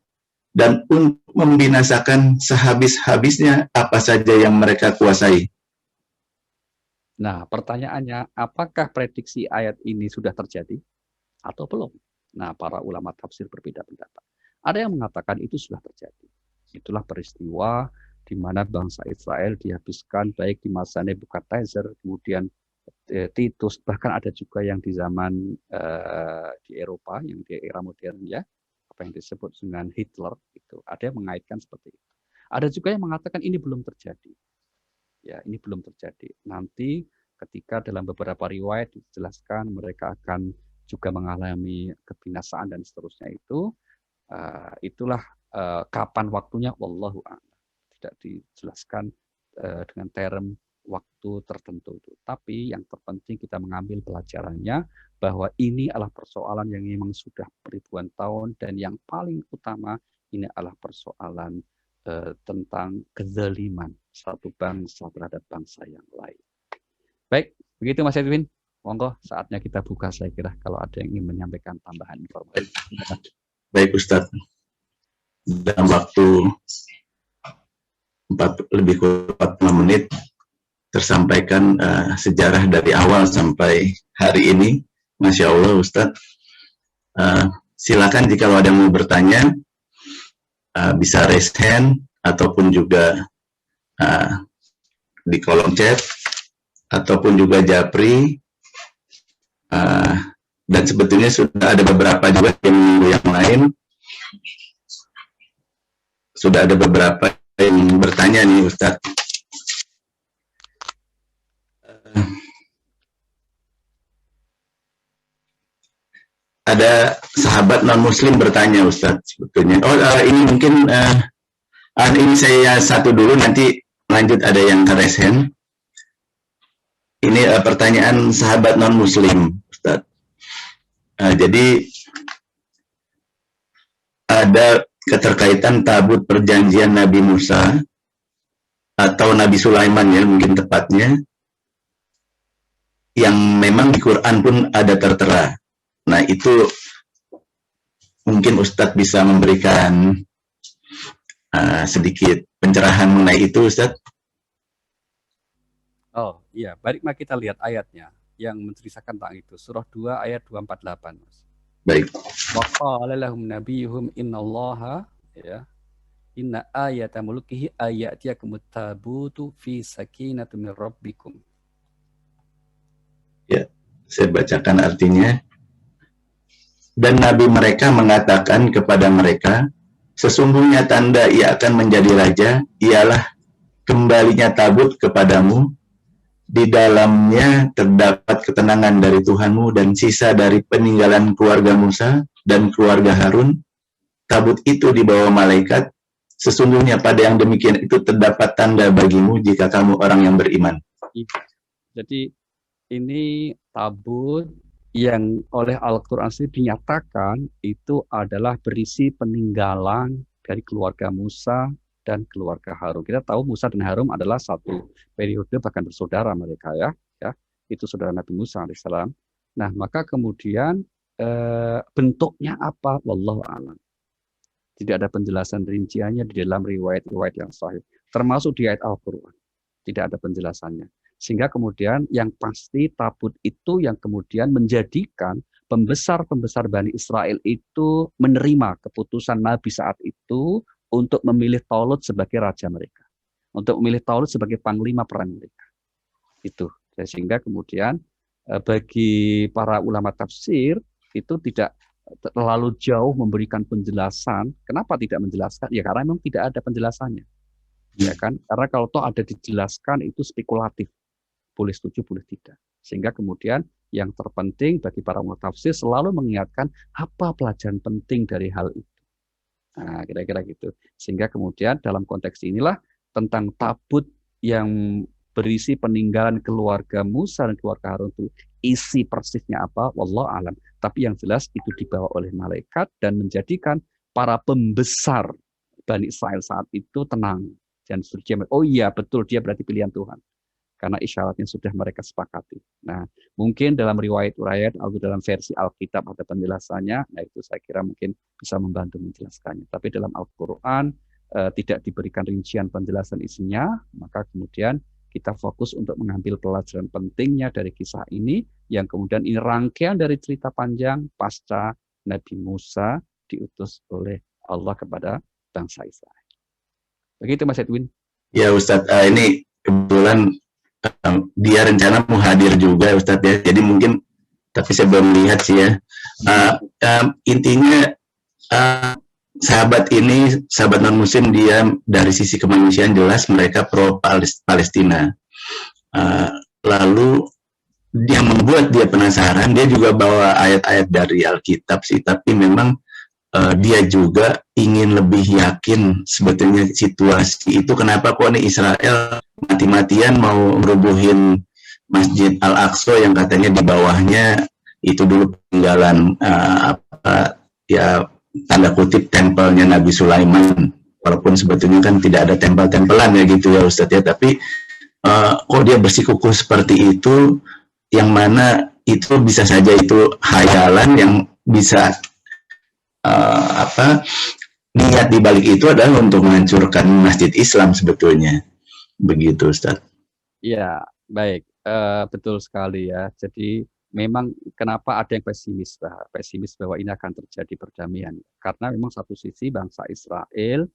dan untuk membinasakan sehabis-habisnya apa saja yang mereka kuasai. Nah, pertanyaannya, apakah prediksi ayat ini sudah terjadi atau belum? Nah, para ulama tafsir berbeda pendapat. Ada yang mengatakan itu sudah terjadi. Itulah peristiwa di mana bangsa Israel dihabiskan baik di masa Nebukadnezar, kemudian Titus, bahkan ada juga yang di zaman di Eropa, yang di era modern ya, apa yang disebut dengan Hitler itu. Ada yang mengaitkan seperti itu. Ada juga yang mengatakan ini belum terjadi. Ya, ini belum terjadi. Nanti ketika dalam beberapa riwayat dijelaskan mereka akan juga mengalami kebinasaan dan seterusnya itu, itulah kapan waktunya, wallahu a'lam. Tidak dijelaskan dengan term waktu tertentu itu. Tapi yang terpenting kita mengambil pelajarannya bahwa ini adalah persoalan yang memang sudah ribuan tahun, dan yang paling utama ini adalah persoalan tentang kezaliman satu bangsa terhadap bangsa yang lain. Baik, begitu Mas Edwin. Monggo, saatnya kita buka saya kira kalau ada yang ingin menyampaikan tambahan informasi. Baik Ustadz, dalam waktu lebih kurang 45 menit tersampaikan sejarah dari awal sampai hari ini. Masya Allah Ustadz. Silakan jika ada yang mau bertanya, bisa raise hand ataupun juga di kolom chat ataupun juga japri. Dan sebetulnya sudah ada beberapa juga yang lain, sudah ada beberapa yang bertanya nih Ustadz. Ada sahabat non Muslim bertanya Ustadz sebetulnya. Ini mungkin ini saya satu dulu, nanti lanjut ada yang raise hand. Ini pertanyaan sahabat non Muslim Ustadz. Jadi ada keterkaitan tabut perjanjian Nabi Musa atau Nabi Sulaiman ya mungkin tepatnya, yang memang di Quran pun ada tertera. Nah itu mungkin Ustadz bisa memberikan sedikit pencerahan mengenai itu Ustadz. Oh iya, mari kita lihat ayatnya yang menceritakan tentang itu. Surah 2 ayat 248. Mas. Baik. Wa qala lahum nabiyuhum innallaha ya inna ayata mulkihi ayatiyakumut tabutu fi sakinatu min rabbikum. Ya, saya bacakan artinya. Dan Nabi mereka mengatakan kepada mereka, sesungguhnya tanda ia akan menjadi raja ialah kembalinya tabut kepadamu. Di dalamnya terdapat ketenangan dari Tuhanmu dan sisa dari peninggalan keluarga Musa dan keluarga Harun. Tabut itu dibawa malaikat. Sesungguhnya pada yang demikian itu terdapat tanda bagimu jika kamu orang yang beriman. Jadi ini tabut yang oleh Al-Quran sendiri dinyatakan itu adalah berisi peninggalan dari keluarga Musa dan keluarga Harun. Kita tahu Musa dan Harun adalah satu periode bahkan bersaudara mereka ya. Itu saudara Nabi Musa alaihissalam. Nah maka kemudian bentuknya apa? Wallahu a'lam. Tidak ada penjelasan rinciannya di dalam riwayat-riwayat yang sahih, termasuk di ayat Al-Quran. Tidak ada penjelasannya. Sehingga kemudian yang pasti tabut itu yang kemudian menjadikan pembesar-pembesar Bani Israel itu menerima keputusan Nabi saat itu untuk memilih Talut sebagai raja mereka. Untuk memilih Talut sebagai panglima perang mereka. Itu. Sehingga kemudian bagi para ulama tafsir itu tidak terlalu jauh memberikan penjelasan. Kenapa tidak menjelaskan? Ya karena memang tidak ada penjelasannya. Ya kan? Karena kalau toh ada dijelaskan itu spekulatif. Boleh setuju, boleh tidak. Sehingga kemudian yang terpenting bagi para ulama tafsir selalu mengingatkan apa pelajaran penting dari hal itu. Nah, kira-kira gitu. Sehingga kemudian dalam konteks inilah tentang tabut yang berisi peninggalan keluarga Musa dan keluarga Harun itu isi persisnya apa, wallahu alam. Tapi yang jelas itu dibawa oleh malaikat dan menjadikan para pembesar Bani Israel saat itu tenang. Dan oh iya betul dia berarti pilihan Tuhan. Karena isyaratnya sudah mereka sepakati. Nah, mungkin dalam riwayat-riwayat atau dalam versi Alkitab ada penjelasannya, nah itu saya kira mungkin bisa membantu menjelaskannya. Tapi dalam Al-Quran tidak diberikan rincian penjelasan isinya, maka kemudian kita fokus untuk mengambil pelajaran pentingnya dari kisah ini, yang kemudian ini rangkaian dari cerita panjang pasca Nabi Musa diutus oleh Allah kepada bangsa Israel. Begitu Mas Edwin. Ya Ustadz, ini kebetulan dia rencana mau hadir juga Ustadz ya, jadi mungkin tapi saya belum lihat sih ya. Intinya sahabat ini, sahabat non muslim, dia dari sisi kemanusiaan jelas mereka pro Palestina. Lalu yang membuat dia penasaran, dia juga bawa ayat-ayat dari Alkitab sih, tapi memang dia juga ingin lebih yakin sebetulnya situasi itu kenapa kok nih Israel mati-matian mau merubuhin Masjid Al-Aqsa yang katanya di bawahnya itu dulu peninggalan ya tanda kutip tempelnya Nabi Sulaiman, walaupun sebetulnya kan tidak ada tempel-tempelan ya gitu ya Ustadz ya, tapi kok dia bersikukuh seperti itu, yang mana itu bisa saja itu khayalan yang bisa niat dibalik itu adalah untuk menghancurkan masjid Islam sebetulnya, begitu Ustaz. Iya, baik, betul sekali ya. Jadi memang kenapa ada yang pesimis bahwa ini akan terjadi perdamaian, karena memang satu sisi bangsa Israel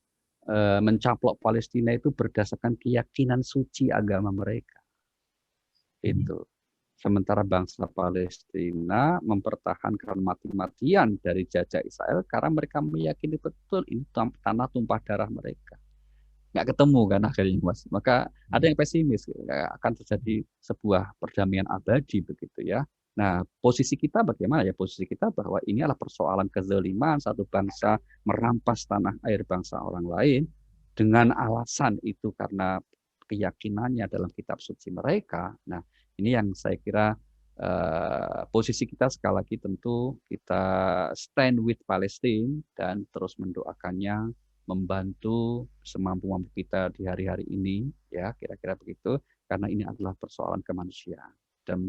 mencaplok Palestina itu berdasarkan keyakinan suci agama mereka. Itu. Sementara bangsa Palestina mempertahankan mati-matian dari jajah Israel karena mereka meyakini betul ini tanah tumpah darah mereka. nggak ketemu kan akhirnya Mas. Maka ada yang pesimis, akan terjadi sebuah perdamaian abadi begitu ya. Nah, posisi kita bagaimana ya? Posisi kita bahwa ini adalah persoalan kezaliman satu bangsa merampas tanah air bangsa orang lain dengan alasan itu karena keyakinannya dalam kitab suci mereka. Nah, ini yang saya kira posisi kita sekali lagi tentu kita stand with Palestine dan terus mendoakannya, membantu semampu-mampu kita di hari-hari ini, ya kira-kira begitu, karena ini adalah persoalan kemanusiaan dan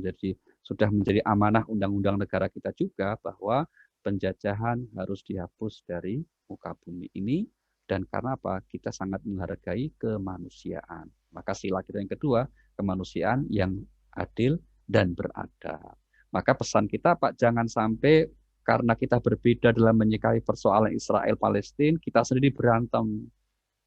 sudah menjadi amanah undang-undang negara kita juga bahwa penjajahan harus dihapus dari muka bumi ini, dan karena apa? Kita sangat menghargai kemanusiaan. Maka sila kita yang kedua, kemanusiaan yang adil dan beradab. Maka pesan kita Pak, jangan sampai karena kita berbeda dalam menyikapi persoalan Israel-Palestina, kita sendiri berantem.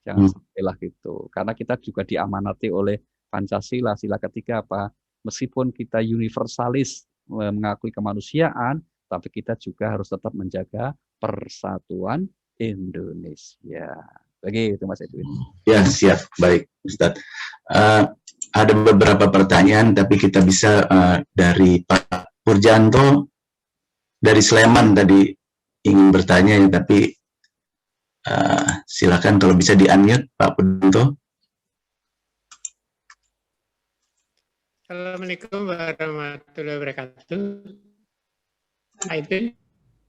Jangan sampailah gitu. Karena kita juga diamanati oleh Pancasila, sila ketiga apa? Meskipun kita universalis mengakui kemanusiaan, tapi kita juga harus tetap menjaga persatuan Indonesia. Begitu Mas Edwin. Ya, siap. Baik, Ustadz. Ada beberapa pertanyaan, tapi kita bisa dari Pak Purjanto dari Sleman tadi ingin bertanya, tapi silakan kalau bisa di-unmute Pak Purjanto. Assalamualaikum warahmatullahi wabarakatuh. Pak Edwin?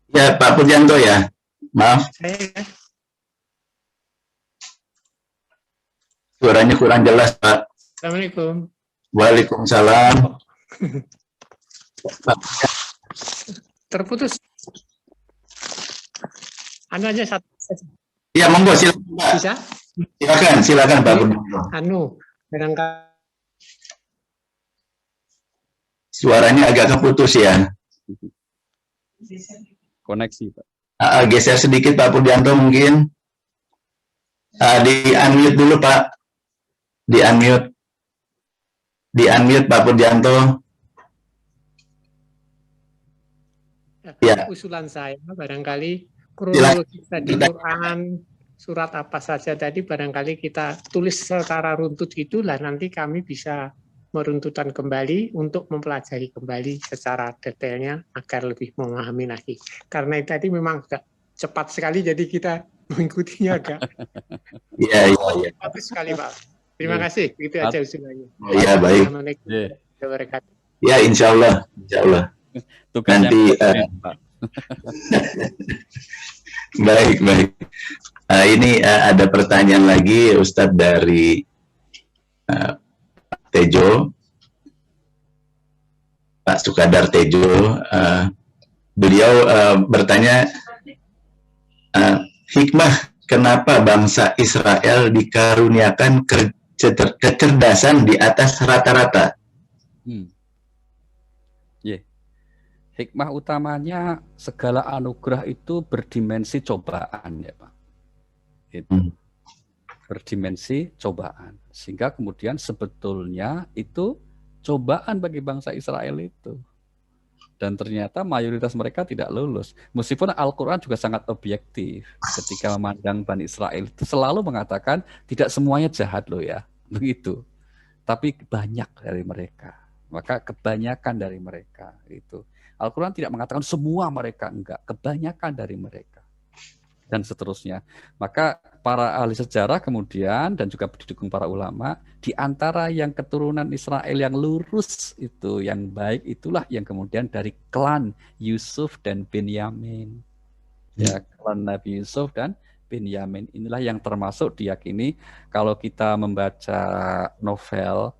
Ya, Pak Purjanto ya. Maaf. Suaranya kurang jelas, Pak. Assalamualaikum. Waalaikumsalam. Terputus. Anu aja satu. Ya, monggo silakan. Bisa? Silakan Pak Purjanto. Barangkali suaranya agak keputus ya. Koneksi Pak. Geser sedikit Pak Purjanto mungkin. Di-unmute dulu Pak. Di-unmute Pak Purjanto. Ya. Usulan saya barangkali kronologi tadi Quran surat apa saja tadi barangkali kita tulis secara runtut itulah, nanti kami bisa meruntutan kembali untuk mempelajari kembali secara detailnya agar lebih memahami lagi. Karena itu tadi memang agak cepat sekali jadi kita mengikutinya agak. Iya. Bagus sekali Pak. Terima kasih. Itu aja usulannya. Iya, baik. Assalamualaikum warahmatullahi wabarakatuh. Ya, insya Allah. Nanti baik. Ini ada pertanyaan lagi Ustadz dari Tejo, Pak Sukadar Tejo. Beliau bertanya, hikmah kenapa bangsa Israel dikaruniakan kecerdasan di atas rata-rata? Hikmah utamanya segala anugerah itu berdimensi cobaan ya Pak. Itu berdimensi cobaan, sehingga kemudian sebetulnya itu cobaan bagi bangsa Israel itu, dan ternyata mayoritas mereka tidak lulus. Meskipun Al-Quran juga sangat objektif ketika memandang Bani Israel itu selalu mengatakan tidak semuanya jahat loh ya, begitu. Tapi banyak dari mereka, maka kebanyakan dari mereka itu. Al-Quran tidak mengatakan semua mereka, enggak, kebanyakan dari mereka. Dan seterusnya. Maka para ahli sejarah kemudian dan juga didukung para ulama, di antara yang keturunan Israel yang lurus itu, yang baik itulah yang kemudian dari klan Yusuf dan Benyamin. Ya, klan Nabi Yusuf dan Benyamin inilah yang termasuk diyakini kalau kita membaca novel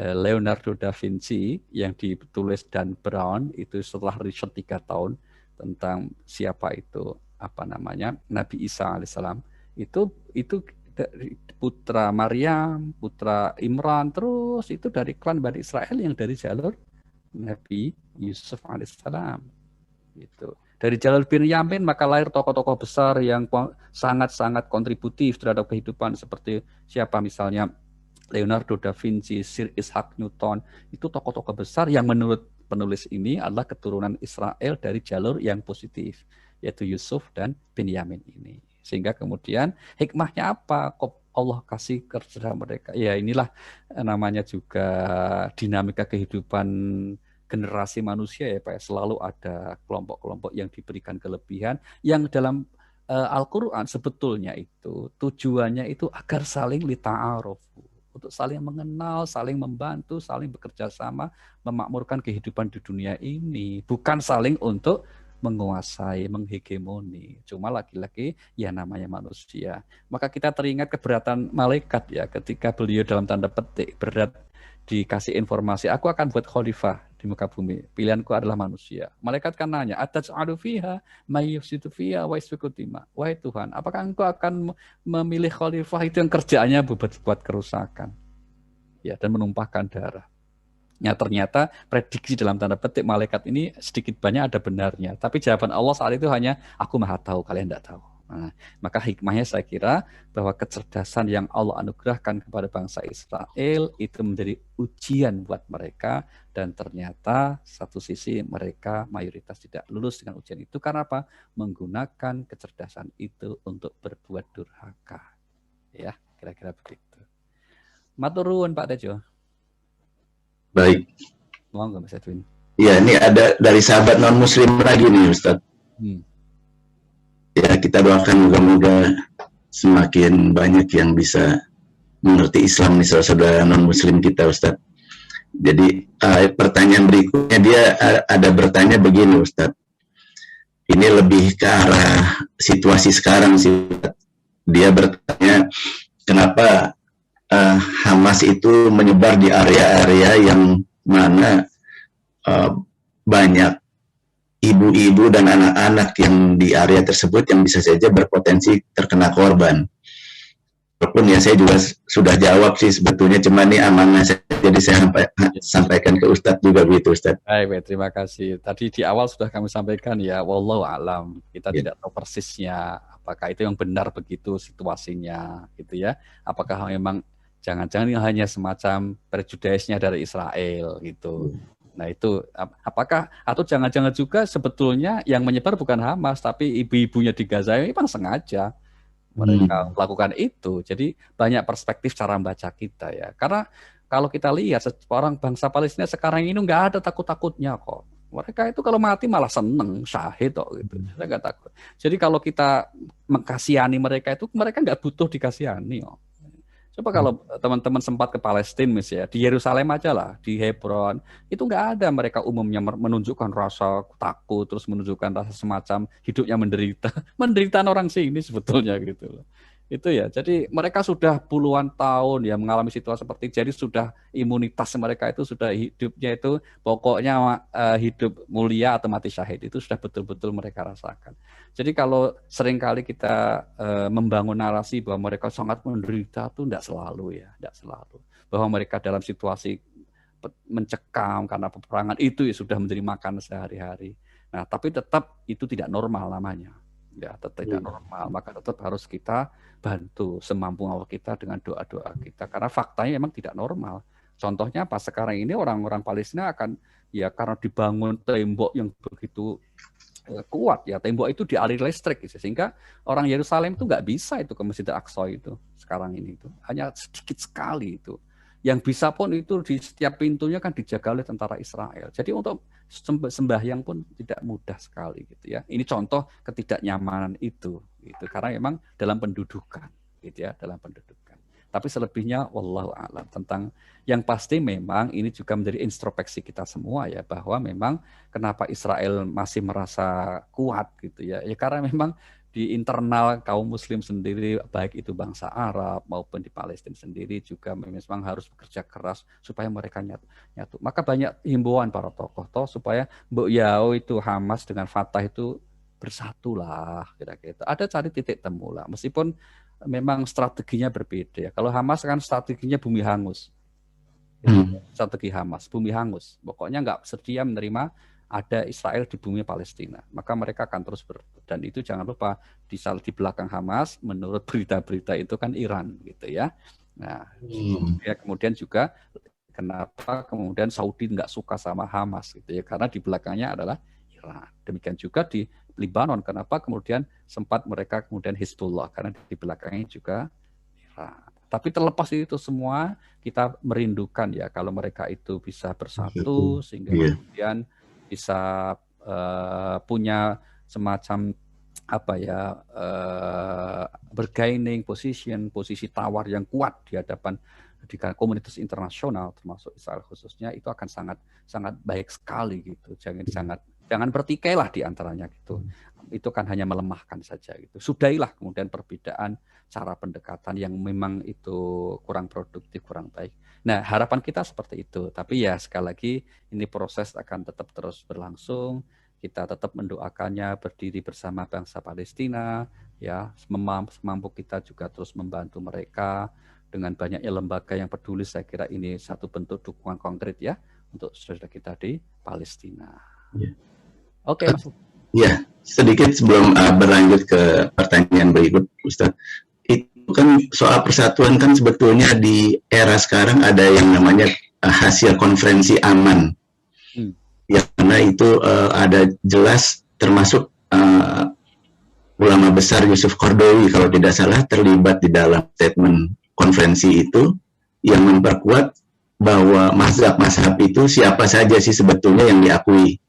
Leonardo da Vinci yang ditulis Dan Brown itu setelah riset 3 tahun tentang siapa itu Nabi Isa alaihissalam, itu putra Maryam, putra Imran, terus itu dari klan Bani Israel yang dari jalur Nabi Yusuf alaihissalam. Gitu. Dari jalur Benyamin maka lahir tokoh-tokoh besar yang sangat-sangat kontributif terhadap kehidupan, seperti siapa misalnya Leonardo da Vinci, Sir Isaac Newton, itu tokoh-tokoh besar yang menurut penulis ini adalah keturunan Israel dari jalur yang positif, yaitu Yusuf dan Benyamin ini. Sehingga kemudian hikmahnya apa? Kok Allah kasih kepada mereka. Ya inilah namanya juga dinamika kehidupan generasi manusia ya Pak. Selalu ada kelompok-kelompok yang diberikan kelebihan yang dalam Al-Quran sebetulnya itu tujuannya itu agar saling lita'arufu, untuk saling mengenal, saling membantu, saling bekerja sama, memakmurkan kehidupan di dunia ini, bukan saling untuk menguasai, menghegemoni. Cuma lagi-lagi ya namanya manusia. Maka kita teringat keberatan malaikat ya ketika beliau dalam tanda petik berat dikasih informasi, aku akan buat khalifah di muka bumi. Pilihanku adalah manusia. Malaikat kan nanya, ataj'alu fiha may yufsidu fiha wa yasfiku dima. Wahai Tuhan, apakah engkau akan memilih khalifah itu yang kerjaannya buat kerusakan? Ya, dan menumpahkan darah. Ya, ternyata prediksi dalam tanda petik malaikat ini sedikit banyak ada benarnya. Tapi jawaban Allah saat itu hanya, aku maha tahu, kalian tidak tahu. Nah, maka hikmahnya saya kira bahwa kecerdasan yang Allah anugerahkan kepada bangsa Israel itu menjadi ujian buat mereka, dan ternyata satu sisi mereka mayoritas tidak lulus dengan ujian itu karena apa? Menggunakan kecerdasan itu untuk berbuat durhaka. Ya, kira-kira begitu. Matur nuwun Pak Tejo. Baik. Monggo Mas Edwin. Ya, ini ada dari sahabat non muslim lagi nih Ustadz. Ya, kita doakan moga-moga semakin banyak yang bisa mengerti Islam nih saudara-saudara non-muslim kita Ustadz. Jadi pertanyaan berikutnya dia ada bertanya begini Ustadz. Ini lebih ke arah situasi sekarang sih Ustadz. Dia bertanya kenapa Hamas itu menyebar di area-area yang mana banyak ibu-ibu dan anak-anak yang di area tersebut yang bisa saja berpotensi terkena korban. Walaupun ya saya juga sudah jawab sih sebetulnya, cuma ini amanah jadi saya sampaikan ke Ustadz juga begitu Ustadz. Baik, terima kasih. Tadi di awal sudah kami sampaikan ya, wallahu alam. Kita tidak tahu persisnya apakah itu yang benar begitu situasinya gitu ya. Apakah memang jangan-jangan hanya semacam prejudice-nya dari Israel gitu. Nah itu apakah atau jangan-jangan juga sebetulnya yang menyebar bukan Hamas tapi ibu-ibunya di Gaza ini memang sengaja mereka melakukan itu. Jadi banyak perspektif cara membaca kita ya. Karena kalau kita lihat orang bangsa Palestina sekarang ini nggak ada takut-takutnya kok. Mereka itu kalau mati malah seneng syahid kok gitu. Saya nggak takut. Jadi kalau kita mengkasihani mereka itu mereka nggak butuh dikasihani kok. Coba kalau teman-teman sempat ke Palestina misalnya, di Yerusalem aja lah, di Hebron, itu nggak ada mereka umumnya menunjukkan rasa takut, terus menunjukkan rasa semacam hidupnya menderita. Menderitaan orang sini sebetulnya gitu loh. Itu ya, jadi mereka sudah puluhan tahun ya mengalami situasi seperti itu, jadi sudah imunitas mereka itu sudah hidupnya itu pokoknya hidup mulia atau mati syahid itu sudah betul-betul mereka rasakan. Jadi kalau seringkali kita membangun narasi bahwa mereka sangat menderita itu tidak selalu ya, tidak selalu. Bahwa mereka dalam situasi mencekam karena peperangan itu ya sudah menjadi makan sehari-hari. Nah, tapi tetap itu tidak normal namanya. Ya, tetap tidak normal, maka tetap harus kita bantu semampu kita dengan doa-doa kita, karena faktanya memang tidak normal. Contohnya pas sekarang ini orang-orang Palestina akan ya karena dibangun tembok yang begitu kuat ya, tembok itu dialiri listrik gitu, sehingga orang Yerusalem itu nggak bisa itu ke Masjid Al-Aqsa itu sekarang ini itu hanya sedikit sekali itu. Yang bisa pun itu di setiap pintunya kan dijaga oleh tentara Israel. Jadi untuk sembahyang pun tidak mudah sekali gitu ya. Ini contoh ketidaknyamanan itu gitu. Karena memang dalam pendudukan gitu ya, dalam pendudukan. Tapi selebihnya wallahu a'lam. Tentang yang pasti memang ini juga menjadi introspeksi kita semua ya, bahwa memang kenapa Israel masih merasa kuat gitu ya. Ya karena memang di internal kaum muslim sendiri, baik itu bangsa Arab maupun di Palestina sendiri juga memang harus bekerja keras supaya mereka nyatu. Maka banyak himbauan para tokoh supaya itu Hamas dengan Fatah itu bersatulah kira-kira. Ada cari titik temu lah, meskipun memang strateginya berbeda ya. Kalau Hamas kan strateginya bumi hangus. Strategi Hamas, bumi hangus. Pokoknya nggak sedia menerima ada Israel di bumi Palestina, maka mereka akan terus dan itu jangan lupa di belakang Hamas menurut berita-berita itu kan Iran gitu ya. Nah, ya kemudian juga kenapa kemudian Saudi nggak suka sama Hamas gitu ya, karena di belakangnya adalah Iran. Demikian juga di Lebanon, kenapa kemudian sempat mereka kemudian Hizbullah, karena di belakangnya juga akhirat. Tapi terlepas itu semua, kita merindukan ya kalau mereka itu bisa bersatu sehingga kemudian bisa punya semacam apa ya, bargaining posisi tawar yang kuat di hadapan di komunitas internasional termasuk Israel khususnya, itu akan sangat baik sekali gitu. Jangan bertikailah di antaranya gitu. Itu kan hanya melemahkan saja gitu. Sudahilah kemudian perbedaan cara pendekatan yang memang itu kurang produktif, kurang baik. Nah, harapan kita seperti itu. Tapi ya sekali lagi ini proses akan tetap terus berlangsung. Kita tetap mendoakannya, berdiri bersama bangsa Palestina, ya, semampu kita juga terus membantu mereka dengan banyaknya lembaga yang peduli. Saya kira ini satu bentuk dukungan konkret ya untuk saudara kita di Palestina. Oke, Mas. Ya, sedikit sebelum berlanjut ke pertanyaan berikut, Ustaz. Itu kan soal persatuan kan sebetulnya di era sekarang ada yang namanya hasil konferensi aman. Ya, karena itu ada jelas termasuk ulama besar Yusuf Qaradawi kalau tidak salah terlibat di dalam statement konferensi itu yang memperkuat bahwa mazhab-mazhab itu siapa saja sih sebetulnya yang diakui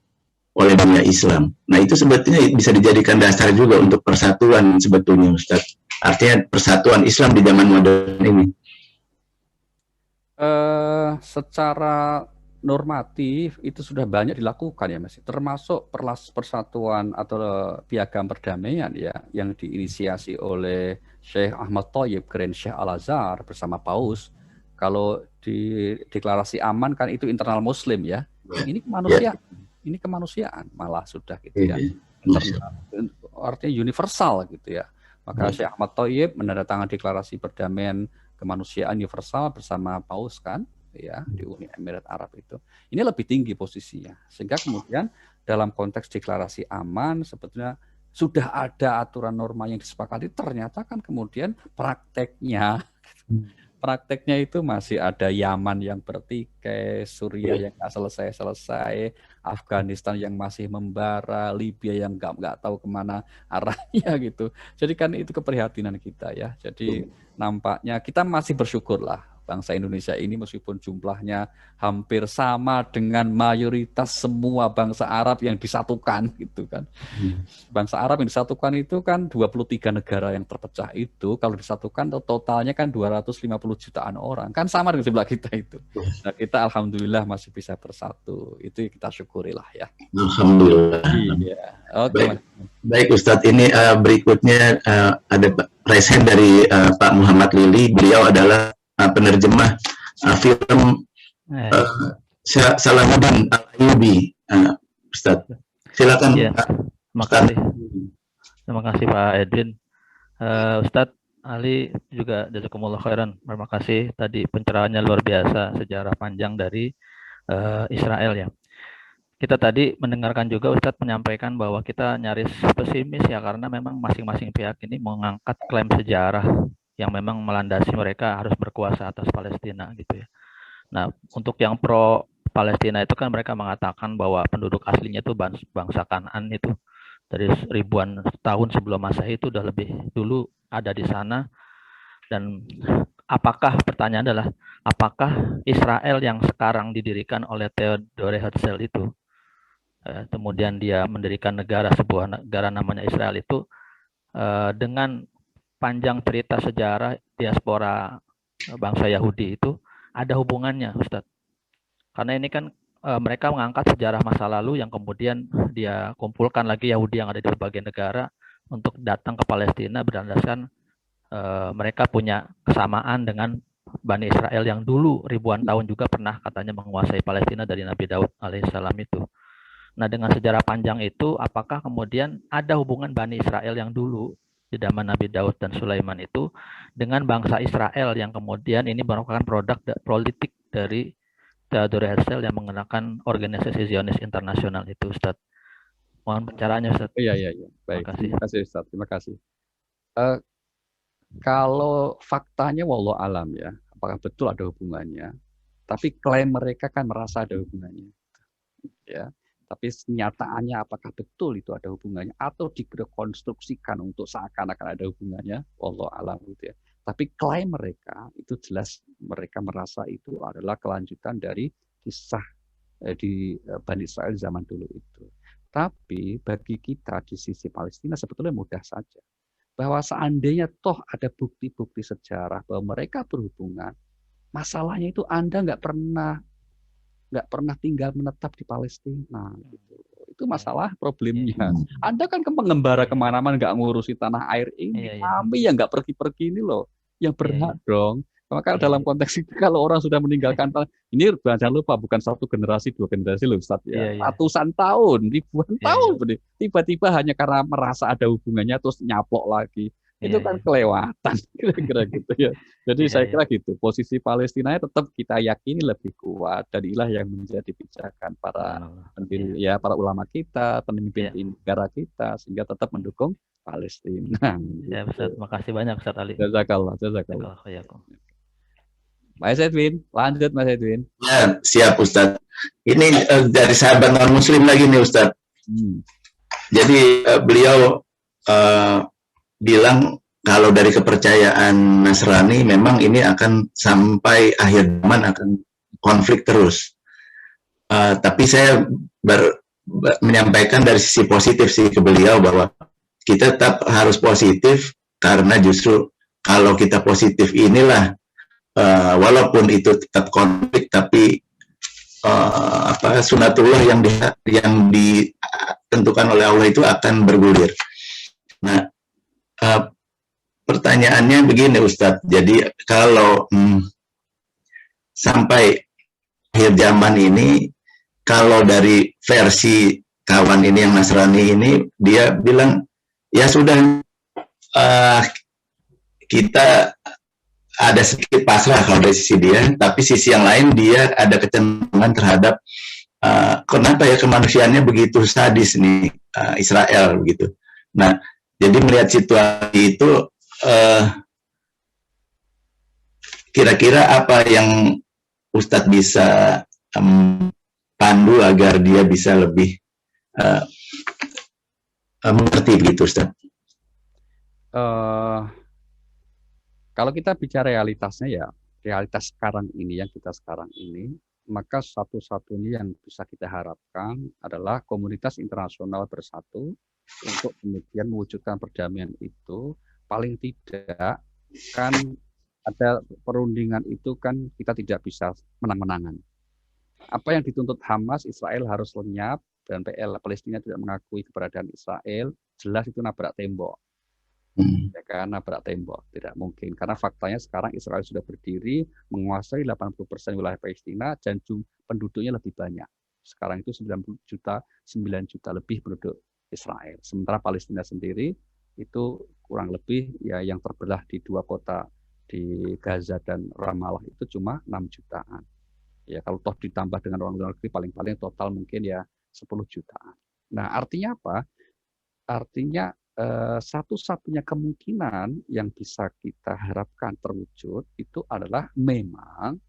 oleh dunia Islam. Nah, itu sebetulnya bisa dijadikan dasar juga untuk persatuan sebetulnya, Ustaz. Artinya persatuan Islam di zaman modern ini. Secara normatif itu sudah banyak dilakukan ya, Mas. Termasuk persatuan atau piagam perdamaian ya yang diinisiasi oleh Syekh Ahmad Thayyib Grand Syekh Al-Azhar bersama Paus. Kalau di deklarasi aman kan itu internal Muslim ya. Ini kemanusiaan. Ini kemanusiaan malah sudah gitu ya. Artinya universal gitu ya. Maka Syekh Ahmad Thayyib menandatangani deklarasi perdamaian kemanusiaan universal bersama Paus kan ya di Uni Emirat Arab itu. Ini lebih tinggi posisinya. Sehingga kemudian dalam konteks deklarasi aman sebetulnya sudah ada aturan norma yang disepakati, ternyata kan kemudian prakteknya itu masih ada Yaman yang bertikai, Suriah yang nggak selesai-selesai, Afghanistan yang masih membara, Libya yang nggak tahu kemana arahnya gitu. Jadi kan itu keprihatinan kita ya. Jadi nampaknya kita masih bersyukurlah bangsa Indonesia ini meskipun jumlahnya hampir sama dengan mayoritas semua bangsa Arab yang disatukan gitu kan. Bangsa Arab yang disatukan itu kan 23 negara yang terpecah itu kalau disatukan totalnya kan 250 jutaan orang. Kan sama dengan sebelah kita itu. Nah, kita alhamdulillah masih bisa bersatu. Itu kita syukurilah ya. Alhamdulillah. Iya. Oke. Baik Ustadz, ini berikutnya ada raise hand dari Pak Muhammad Lili. Beliau adalah penerjemah film Salahuddin Al-Ayyubi. Ustadz, silakan. Ya, terima kasih Pak Edwin. Ustadz Ali juga jazakumullah khairan. Terima kasih tadi pencerahannya luar biasa, sejarah panjang dari Israel ya. Kita tadi mendengarkan juga Ustadz menyampaikan bahwa kita nyaris pesimis ya karena memang masing-masing pihak ini mengangkat klaim sejarah yang memang melandasi mereka harus berkuasa atas Palestina gitu ya. Nah, untuk yang pro Palestina itu kan mereka mengatakan bahwa penduduk aslinya itu bangsa Kanaan itu dari ribuan tahun sebelum Masehi itu udah lebih dulu ada di sana. Dan pertanyaan adalah apakah Israel yang sekarang didirikan oleh Theodore Herzl itu kemudian dia mendirikan sebuah negara namanya Israel itu dengan panjang cerita sejarah diaspora bangsa Yahudi itu ada hubungannya, Ustadz. Karena ini kan mereka mengangkat sejarah masa lalu yang kemudian dia kumpulkan lagi Yahudi yang ada di berbagai negara untuk datang ke Palestina berdasarkan mereka punya kesamaan dengan Bani Israel yang dulu ribuan tahun juga pernah katanya menguasai Palestina dari Nabi Daud alaihissalam itu. Nah, dengan sejarah panjang itu, apakah kemudian ada hubungan Bani Israel yang dulu di zaman Nabi Daud dan Sulaiman itu dengan bangsa Israel yang kemudian ini merupakan produk politik dari Theodore Herzl yang mengenakan organisasi Zionis internasional itu, Ustaz. Mohon pencerahannya, Ustaz. Iya. Baik. Terima kasih, Ustaz. Terima kasih. Kalau faktanya wallahu alam ya, apakah betul ada hubungannya? Tapi klaim mereka kan merasa ada hubungannya. Ya. Tapi kenyataannya apakah betul itu ada hubungannya atau dikonstruksikan untuk seakan-akan ada hubungannya, wallahu alam gitu ya. Tapi klaim mereka itu jelas mereka merasa itu adalah kelanjutan dari kisah di Bani Israel zaman dulu itu. Tapi bagi kita di sisi Palestina sebetulnya mudah saja. Bahwa seandainya toh ada bukti-bukti sejarah bahwa mereka berhubungan, masalahnya itu Anda nggak pernah tinggal menetap di Palestina. Gitu. Itu masalah problemnya. Anda kan pengembara kemana-mana nggak ngurusi tanah air ini. Kami yang nggak pergi-pergi ini loh, yang berhak dong. Maka dalam konteks itu kalau orang sudah meninggalkan ini jangan lupa bukan satu generasi, dua generasi loh Ustaz ya. Ratusan tahun, ribuan tahun. Tiba-tiba hanya karena merasa ada hubungannya terus nyaplok lagi. Itu kan kelewatan kira-kira gitu ya. Jadi saya kira gitu. Posisi Palestina tetap kita yakini lebih kuat dan inilah yang menjadi pijakan para pendiri para ulama kita, pemimpin negara kita sehingga tetap mendukung Palestina. Ya, Ustaz, makasih banyak Ustaz Ali. Jazakallah. Mas Edwin, lanjut Mas Edwin. Ya, siap Ustaz. Ini dari sahabat non Muslim lagi nih Ustaz. Jadi beliau bilang kalau dari kepercayaan Nasrani memang ini akan sampai akhir zaman akan konflik terus. Tapi saya menyampaikan dari sisi positif sih ke beliau bahwa kita tetap harus positif karena justru kalau kita positif inilah walaupun itu tetap konflik tapi sunatullah yang ditentukan oleh Allah itu akan bergulir. Nah, pertanyaannya begini Ustadz, jadi kalau sampai akhir zaman ini, kalau dari versi kawan ini yang Nasrani ini, dia bilang, ya sudah kita ada sedikit pasrah kalau dari sisi dia, tapi sisi yang lain dia ada kecenderungan terhadap kenapa ya kemanusiaannya begitu sadis nih Israel begitu. Nah, jadi melihat situasi itu kira-kira apa yang Ustadz bisa pandu agar dia bisa lebih mengerti begitu Ustadz? Kalau kita bicara realitasnya ya, realitas sekarang ini, yang kita sekarang ini, maka satu-satunya yang bisa kita harapkan adalah komunitas internasional bersatu untuk kemudian mewujudkan perdamaian itu. Paling tidak kan ada perundingan itu kan kita tidak bisa menang-menangan. Apa yang dituntut Hamas, Israel harus lenyap, dan Palestina tidak mengakui keberadaan Israel, jelas itu nabrak tembok. Ya kan, nabrak tembok, tidak mungkin karena faktanya sekarang Israel sudah berdiri menguasai 80% wilayah Palestina dan penduduknya lebih banyak. Sekarang itu 9 juta lebih penduduk Israel. Sementara Palestina sendiri itu kurang lebih ya yang terbelah di dua kota di Gaza dan Ramallah itu cuma 6 jutaan. Ya kalau toh ditambah dengan orang luar negeri paling-paling total mungkin ya 10 jutaan. Nah, artinya apa? Artinya satu-satunya kemungkinan yang bisa kita harapkan terwujud itu adalah memang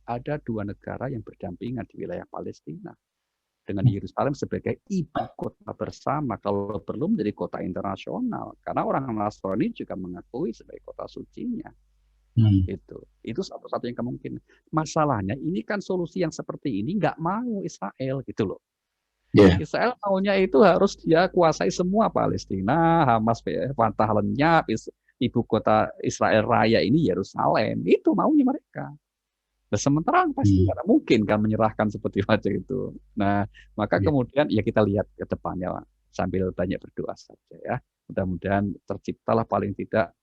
ada dua negara yang berdampingan di wilayah Palestina dengan Yerusalem sebagai ibu kota bersama, kalau perlu menjadi kota internasional karena orang Nasrani juga mengakui sebagai kota sucinya. Itu satu-satunya kemungkinan. Masalahnya ini kan solusi yang seperti ini nggak mau Israel gitu loh. Israel maunya itu harus dia kuasai semua Palestina, Hamas, Fatah lenyap, ibu kota Israel Raya ini Yerusalem, itu maunya mereka. Nah, sementara pasti tidak mungkin kan menyerahkan seperti macam itu. Nah, maka kemudian ya kita lihat ke depannya sambil banyak berdoa saja ya. Mudah-mudahan terciptalah paling tidak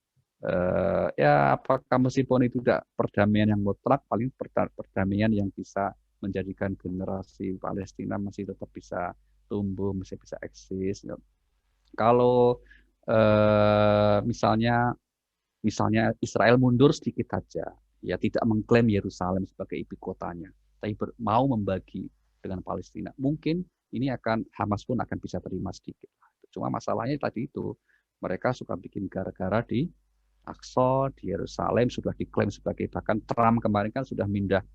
ya apakah meskipun itu tidak perdamaian yang mutlak, paling perdamaian yang bisa menjadikan generasi Palestina masih tetap bisa tumbuh, masih bisa eksis. Kalau misalnya Israel mundur sedikit saja, ya tidak mengklaim Yerusalem sebagai ibu kotanya, tapi mau membagi dengan Palestina, mungkin ini Hamas pun akan bisa terima sedikit. Cuma masalahnya tadi itu, mereka suka bikin gara-gara di Aqsa, di Yerusalem sudah diklaim sebagai, bahkan Trump kemarin kan sudah mindah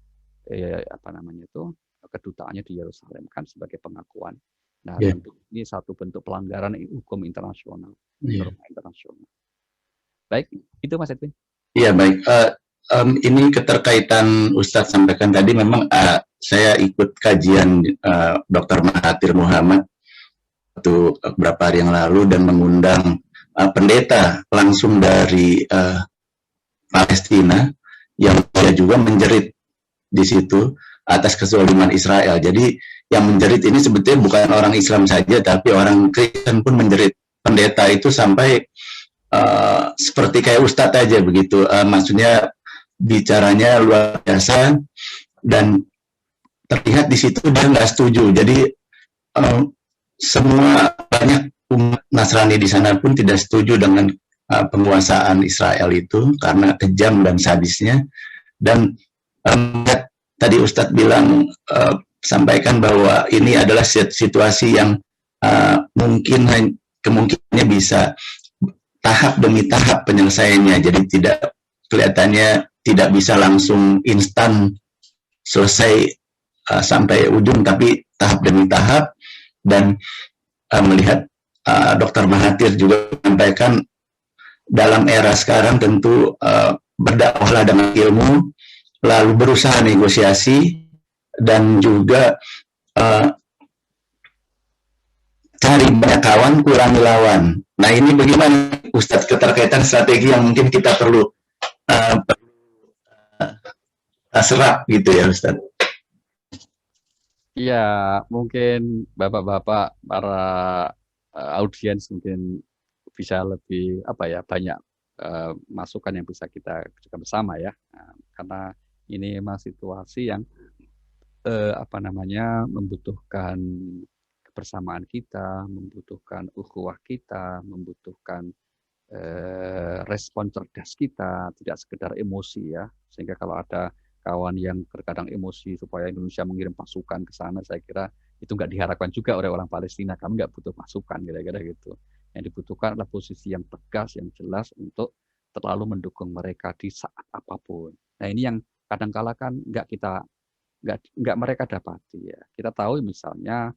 kedutaannya di Yerusalem kan sebagai pengakuan. Nah, tentu ini satu bentuk pelanggaran hukum internasional, norma internasional. Baik, itu Mas Edwin. Iya baik. Ini keterkaitan Ustadz sampaikan tadi memang saya ikut kajian Dr. Mahathir Muhammad itu beberapa hari yang lalu dan mengundang pendeta langsung dari Palestina yang dia juga menjerit di situ atas kezaliman Israel. Jadi yang menjerit ini sebetulnya bukan orang Islam saja, tapi orang Kristen pun menjerit. Pendeta itu sampai seperti kayak Ustadz aja begitu. Maksudnya bicaranya luar biasa dan terlihat di situ dia nggak setuju. Jadi semua banyak umat Nasrani di sana pun tidak setuju dengan penguasaan Israel itu karena kejam dan sadisnya. Dan tadi Ustadz bilang sampaikan bahwa ini adalah situasi yang kemungkinannya bisa tahap demi tahap penyelesaiannya. Jadi tidak kelihatannya tidak bisa langsung instan selesai sampai ujung, tapi tahap demi tahap. Dan melihat Dr. Mahathir juga menyampaikan dalam era sekarang tentu berdakwahlah dengan ilmu, lalu berusaha negosiasi dan juga cari banyak kawan, kurangi lawan. Nah ini bagaimana Ustadz keterkaitan strategi yang mungkin kita perlu serap gitu ya Ustadz? Iya, mungkin bapak-bapak para audiens mungkin bisa lebih banyak masukan yang bisa kita kerjakan bersama ya. Karena ini memang situasi yang membutuhkan kebersamaan kita, membutuhkan ukhuwah kita, membutuhkan respon cerdas kita, tidak sekedar emosi ya. Sehingga kalau ada kawan yang terkadang emosi supaya Indonesia mengirim pasukan ke sana, saya kira itu nggak diharapkan juga oleh orang Palestina. Kami nggak butuh pasukan, kira-kira gitu. Yang dibutuhkan adalah posisi yang tegas, yang jelas untuk terlalu mendukung mereka di saat apapun. Nah ini yang kadang-kala kan nggak mereka dapati ya. Kita tahu misalnya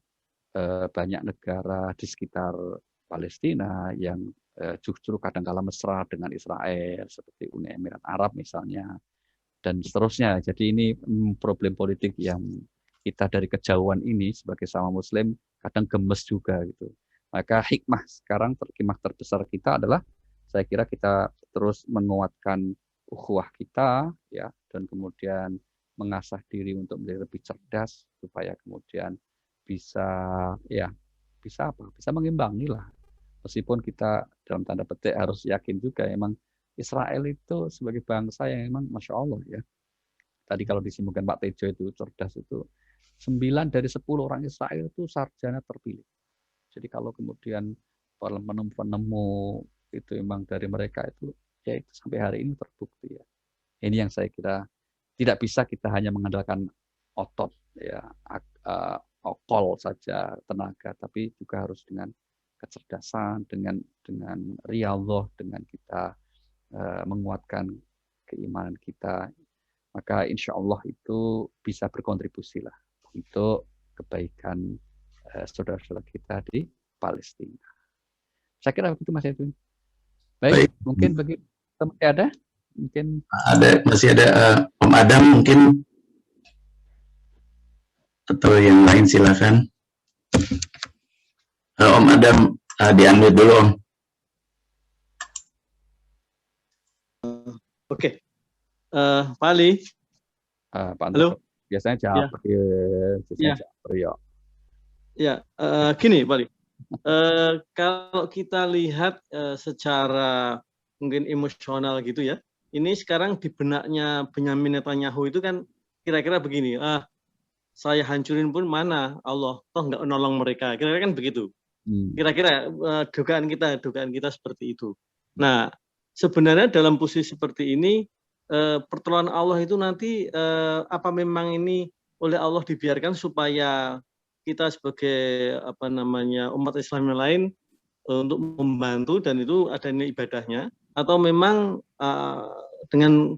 banyak negara di sekitar Palestina yang justru kadang-kala mesra dengan Israel, seperti Uni Emirat Arab misalnya, dan seterusnya. Jadi ini problem politik yang kita dari kejauhan ini sebagai sama Muslim kadang gemes juga gitu. Maka hikmah terbesar kita adalah, saya kira kita terus menguatkan ukhuwah kita ya, dan kemudian mengasah diri untuk menjadi lebih cerdas supaya kemudian bisa mengimbangi lah. Meskipun kita dalam tanda petik harus yakin juga emang Israel itu sebagai bangsa yang memang Masya Allah ya. Tadi kalau disimpulkan Pak Tejo itu cerdas itu, 9 dari 10 orang Israel itu sarjana terpilih. Jadi kalau kemudian penemu itu memang dari mereka itu, ya itu sampai hari ini terbukti ya. Ini yang saya kira tidak bisa kita hanya mengandalkan otot ya, okol saja tenaga, tapi juga harus dengan kecerdasan, dengan riyadhah, dengan kita menguatkan keimanan kita, maka insya Allah itu bisa berkontribusi lah untuk kebaikan saudara-saudara kita di Palestina. Saya kira begitu Mas Edwin. Baik. Mungkin bagi teman ada, mungkin masih ada Om Adam mungkin, atau yang lain silakan. Om Adam diambil dulu Om. Oke, Pak Ali. Pak Halo. Biasanya jawab ya. Ya, gini Pak Ali. Kalau kita lihat secara mungkin emosional gitu ya, ini sekarang di benaknya Benyamin Netanyahu itu kan kira-kira begini, saya hancurin pun mana Allah toh nggak nolong mereka, kira-kira kan begitu. Kira-kira dugaan kita seperti itu. Nah, sebenarnya dalam posisi seperti ini, pertolongan Allah itu nanti apa memang ini oleh Allah dibiarkan supaya kita sebagai umat Islam yang lain untuk membantu, dan itu adanya ibadahnya, atau memang dengan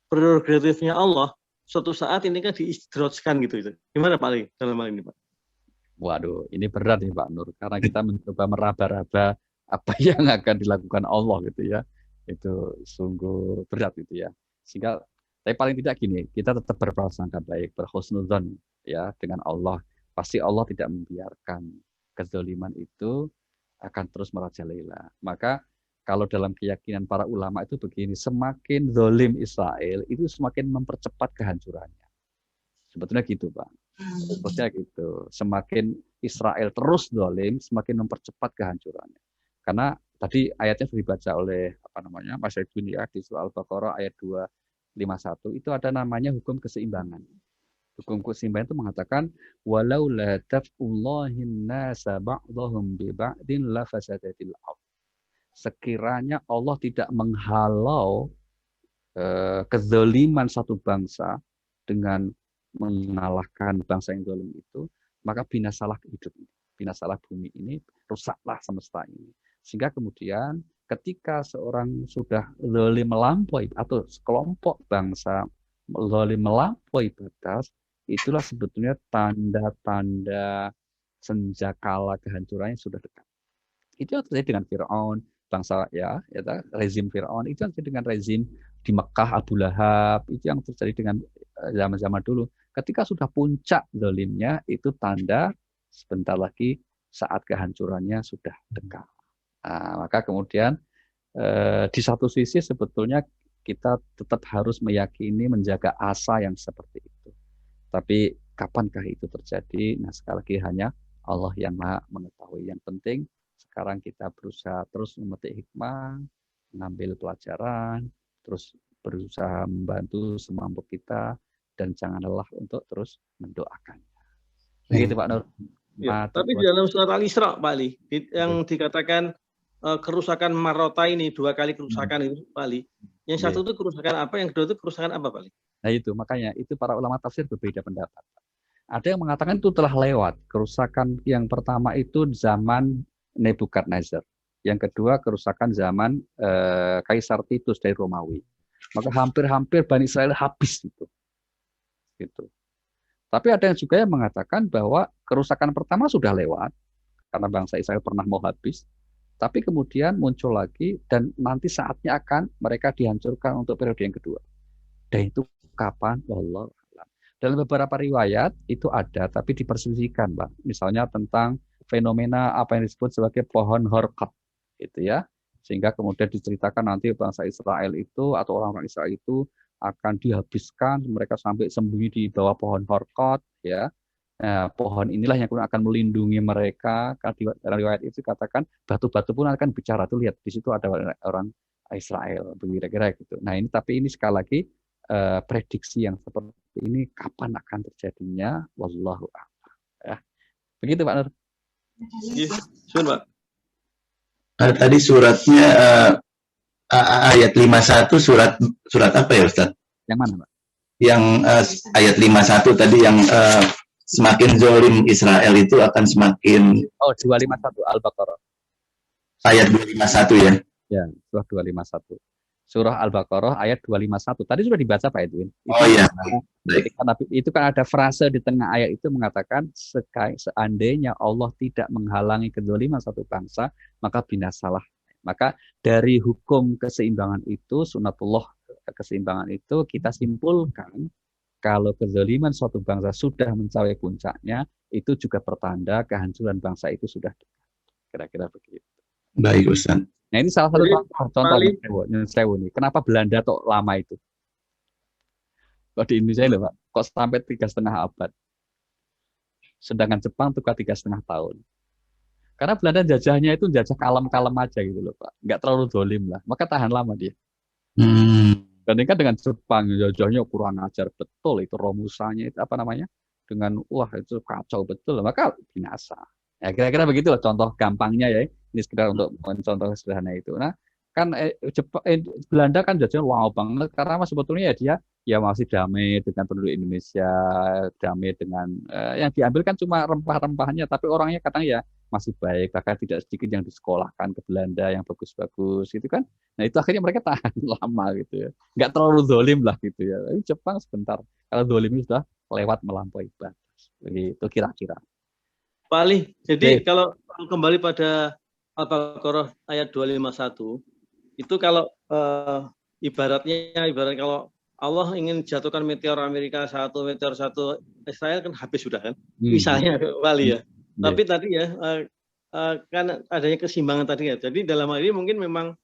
prerogatifnya Allah suatu saat ini kan diistidrojkan gitu. Gimana Pak Ali dalam hal ini Pak? Waduh, ini berat nih Pak Nur, karena kita mencoba meraba-raba apa yang akan dilakukan Allah gitu ya. Itu sungguh berat itu ya. Sehingga tapi paling tidak gini, kita tetap berprasangka baik, berhusnudzon ya dengan Allah. Pasti Allah tidak membiarkan kezaliman itu akan terus merajalela. Maka kalau dalam keyakinan para ulama itu begini, semakin zalim Israel itu semakin mempercepat kehancurannya. Sebetulnya gitu, Pak. Terusnya gitu. Semakin Israel terus zalim, semakin mempercepat kehancurannya. Karena tadi ayatnya sudah dibaca oleh Mas Edwin ya di surah Al-Baqarah ayat 251 itu ada namanya hukum keseimbangan. Hukum keseimbangan itu mengatakan walau la taf'ullahin nasa ba'dahum bi ba'din la fasadatil ardh. Sekiranya Allah tidak menghalau kezaliman satu bangsa dengan mengalahkan bangsa yang zalim itu, maka binasalah hidup ini, binasalah bumi ini, rusaklah semesta ini. Sehingga kemudian ketika seorang sudah zalim melampaui atau sekelompok bangsa zalim melampaui batas, itulah sebetulnya tanda-tanda senjakala kehancurannya sudah dekat. Itu yang terjadi dengan Fir'aun, bangsa rezim Fir'aun, itu yang terjadi dengan rezim di Mekah Abu Lahab, itu yang terjadi dengan zaman-zaman dulu. Ketika sudah puncak zalimnya, itu tanda sebentar lagi saat kehancurannya sudah dekat. Nah, maka kemudian di satu sisi sebetulnya kita tetap harus meyakini menjaga asa yang seperti itu. Tapi kapankah itu terjadi? Nah, sekali lagi hanya Allah yang Maha mengetahui. Yang penting sekarang kita berusaha terus memetik hikmah, mengambil pelajaran, terus berusaha membantu semampu kita, dan jangan lelah untuk terus mendoakan. Begitu Pak Nur. Ya, tapi di dalam surat Al-Isra, Pak Ali, yang dikatakan kerusakan Marota ini, 2 kali kerusakan itu, Pak Ali. Yang satu itu kerusakan apa, yang kedua itu kerusakan apa, Pak Ali? Nah itu, makanya itu para ulama tafsir berbeda pendapat. Ada yang mengatakan itu telah lewat. Kerusakan yang pertama itu zaman Nebukadnezar. Yang kedua kerusakan zaman Kaisar Titus dari Romawi. Maka hampir-hampir Bani Israel habis itu. Gitu. Tapi ada yang juga yang mengatakan bahwa kerusakan pertama sudah lewat karena bangsa Israel pernah mau habis, tapi kemudian muncul lagi dan nanti saatnya akan mereka dihancurkan untuk periode yang kedua. Dan itu kapan? Wallahu a'lam. Dalam beberapa riwayat itu ada, tapi diperselisihkan, Pak. Misalnya tentang fenomena apa yang disebut sebagai pohon horkat, gitu ya. Sehingga kemudian diceritakan nanti bangsa Israel itu atau orang-orang Israel itu akan dihabiskan, mereka sampai sembunyi di bawah pohon horkat, ya. Nah, pohon inilah yang kemudian akan melindungi mereka. Dalam riwayat itu katakan batu-batu pun akan bicara. Tuh lihat di situ ada orang Israel, kira-kira gitu. Nah ini tapi ini sekali lagi prediksi yang seperti ini kapan akan terjadinya, wallahu a'lam. Ya. Begitu Pak Nur. Iya, Pak. Tadi suratnya ayat 51 surat apa ya Ustaz? Yang mana Pak? Yang ayat 51 tadi yang semakin zalim Israel itu akan semakin 251 Al-Baqarah. Ayat 251 ya. Ya, surah 251. Surah Al-Baqarah ayat 251. Tadi sudah dibaca Pak Edwin. Iya. Itu kan ada frase di tengah ayat itu mengatakan seandainya Allah tidak menghalangi kezaliman satu bangsa, maka binasalah. Maka dari hukum keseimbangan itu, sunatullah keseimbangan itu kita simpulkan kalau kezaliman suatu bangsa sudah mencapai puncaknya, itu juga pertanda kehancuran bangsa itu sudah dekat. Kira-kira begitu. Baik Ustaz. Nah ini salah satu contoh nih. Kenapa Belanda kok lama itu? Kok di Indonesia loh Pak, kok sampai 3,5 abad. Sedangkan Jepang tuh 3,5 tahun. Karena Belanda jajahnya itu jajah kalem-kalem aja gitu loh Pak. Nggak terlalu dolim lah. Maka tahan lama dia. Bandingkan dengan Jepang, jajahnya kurang ajar betul. Itu Romusanya itu apa namanya? Dengan wah itu kacau betul. Maka binasa. Ya kira-kira begitu loh contoh gampangnya ya. Ini sekedar untuk contoh sederhana itu. Nah kan Belanda kan jajahnya wow banget. Karena sebetulnya ya dia ya masih damai dengan penduduk Indonesia, damai dengan yang diambil kan cuma rempah-rempahnya, tapi orangnya katanya ya masih baik, bahkan tidak sedikit yang disekolahkan ke Belanda yang bagus-bagus gitu kan. Nah itu akhirnya mereka tahan lama gitu ya, nggak terlalu zalim lah gitu ya. Tapi Jepang sebentar, kalau zalim sudah lewat melampaui batas, begitu kira-kira. Pak Ali, jadi kalau kembali pada Al-Baqarah ayat 251, Itu kalau ibarat kalau Allah ingin jatuhkan meteor Amerika satu, meteor satu Israel kan habis sudah kan, misalnya Wali ya. Tapi tadi ya kan adanya keseimbangan tadi ya. Jadi dalam hal ini mungkin memang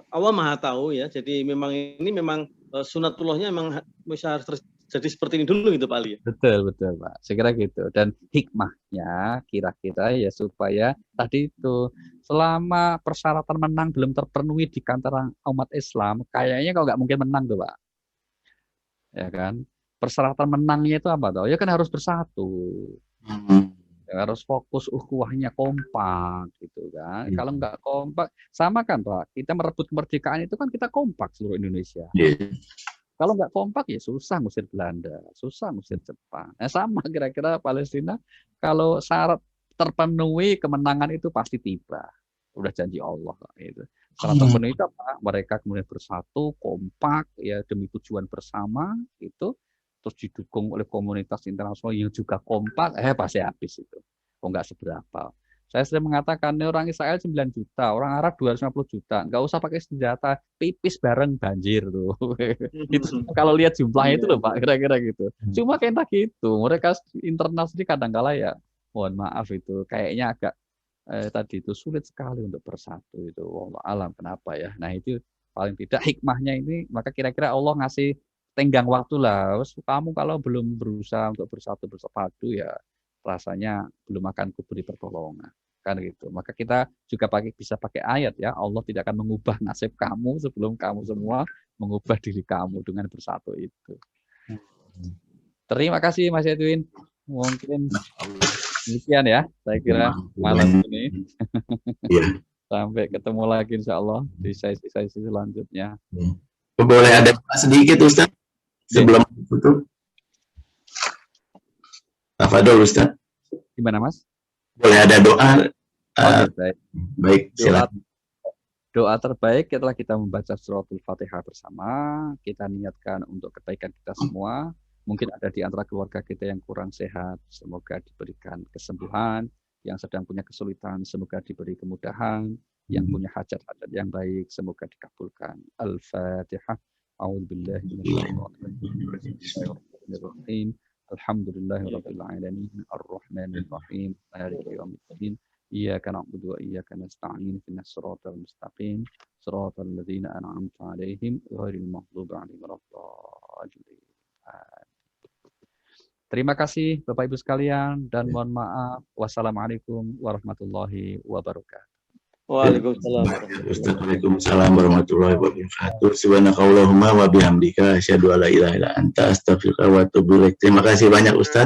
Allah Maha tahu ya. Jadi memang sunatullahnya memang harus terjadi seperti ini dulu gitu Pak Ali. Betul Pak. Saya kira gitu. Dan hikmahnya kira-kira ya supaya tadi itu selama persyaratan menang belum terpenuhi di antara umat Islam, kayaknya kalau nggak mungkin menang tuh Pak. Ya kan? Persyaratan menangnya itu apa toh? Ya kan harus bersatu. Ya, harus fokus ukhuwahnya kompak gitu kan. Kalau nggak kompak, sama kan Pak, kita merebut kemerdekaan itu kan kita kompak seluruh Indonesia. Kalau nggak kompak ya susah ngusir Belanda, susah ngusir Jepang. Nah, sama kira-kira Palestina, kalau syarat terpenuhi kemenangan itu pasti tiba. Udah janji Allah itu. Syarat terpenuhi itu apa? Mereka kemudian bersatu, kompak ya demi tujuan bersama itu. Terus didukung oleh komunitas internasional yang juga kompak, pasti habis itu. Kok nggak seberapa. Saya sering mengatakan orang Israel 9 juta, orang Arab 250 juta. Nggak usah pakai senjata, pipis bareng banjir tuh. Itu kalau lihat jumlahnya itu loh Pak, kira-kira gitu. Cuma kayak gitu, mereka internal sendiri kadang-kala ya, mohon maaf itu, kayaknya agak tadi itu sulit sekali untuk bersatu itu. Wallah alam kenapa ya. Nah itu paling tidak hikmahnya ini, maka kira-kira Allah ngasih tenggang waktu lah. Kamu kalau belum berusaha untuk bersatu ya rasanya belum akan kuberi pertolongan kan gitu. Maka kita juga bisa pakai ayat ya, Allah tidak akan mengubah nasib kamu sebelum kamu semua mengubah diri kamu dengan bersatu itu. Terima kasih Mas Edwin. Mungkin demikian ya, saya kira malam ini. Sampai ketemu lagi insya Allah di sesi-sesi selanjutnya. Boleh ada sedikit Ustaz sebelum tutup? Tafadhol Ustaz. Gimana Mas? Boleh ada doa? Baik, silakan. Doa terbaik setelah kita membaca suratul Fatihah bersama, kita niatkan untuk kebaikan kita semua. Mungkin ada di antara keluarga kita yang kurang sehat, semoga diberikan kesembuhan. Yang sedang punya kesulitan, semoga diberi kemudahan. Yang punya hajat-hajat yang baik, semoga dikabulkan. Al-Fatihah. A'udzubillahi minasyaitonirrajim. Alhamdulillahirabbil alamin. Arrahmanir rahim. Maliki yaumiddin. Iyyaka na'budu wa iyyaka nasta'in. Ihdinas siratal mustaqim. Siratal ladzina an'amta 'alaihim ghairil maghdubi 'alaihim waladdallin. Terima kasih Bapak Ibu sekalian dan mohon maaf. Wassalamualaikum warahmatullahi wabarakatuh. Waalaikumsalam warahmatullahi wabarakatuh. Subhanakallahumma wa bihamdika asyhadu an la ilaha illa anta astaghfiruka wa atubu ilaik. Terima kasih banyak Ustaz.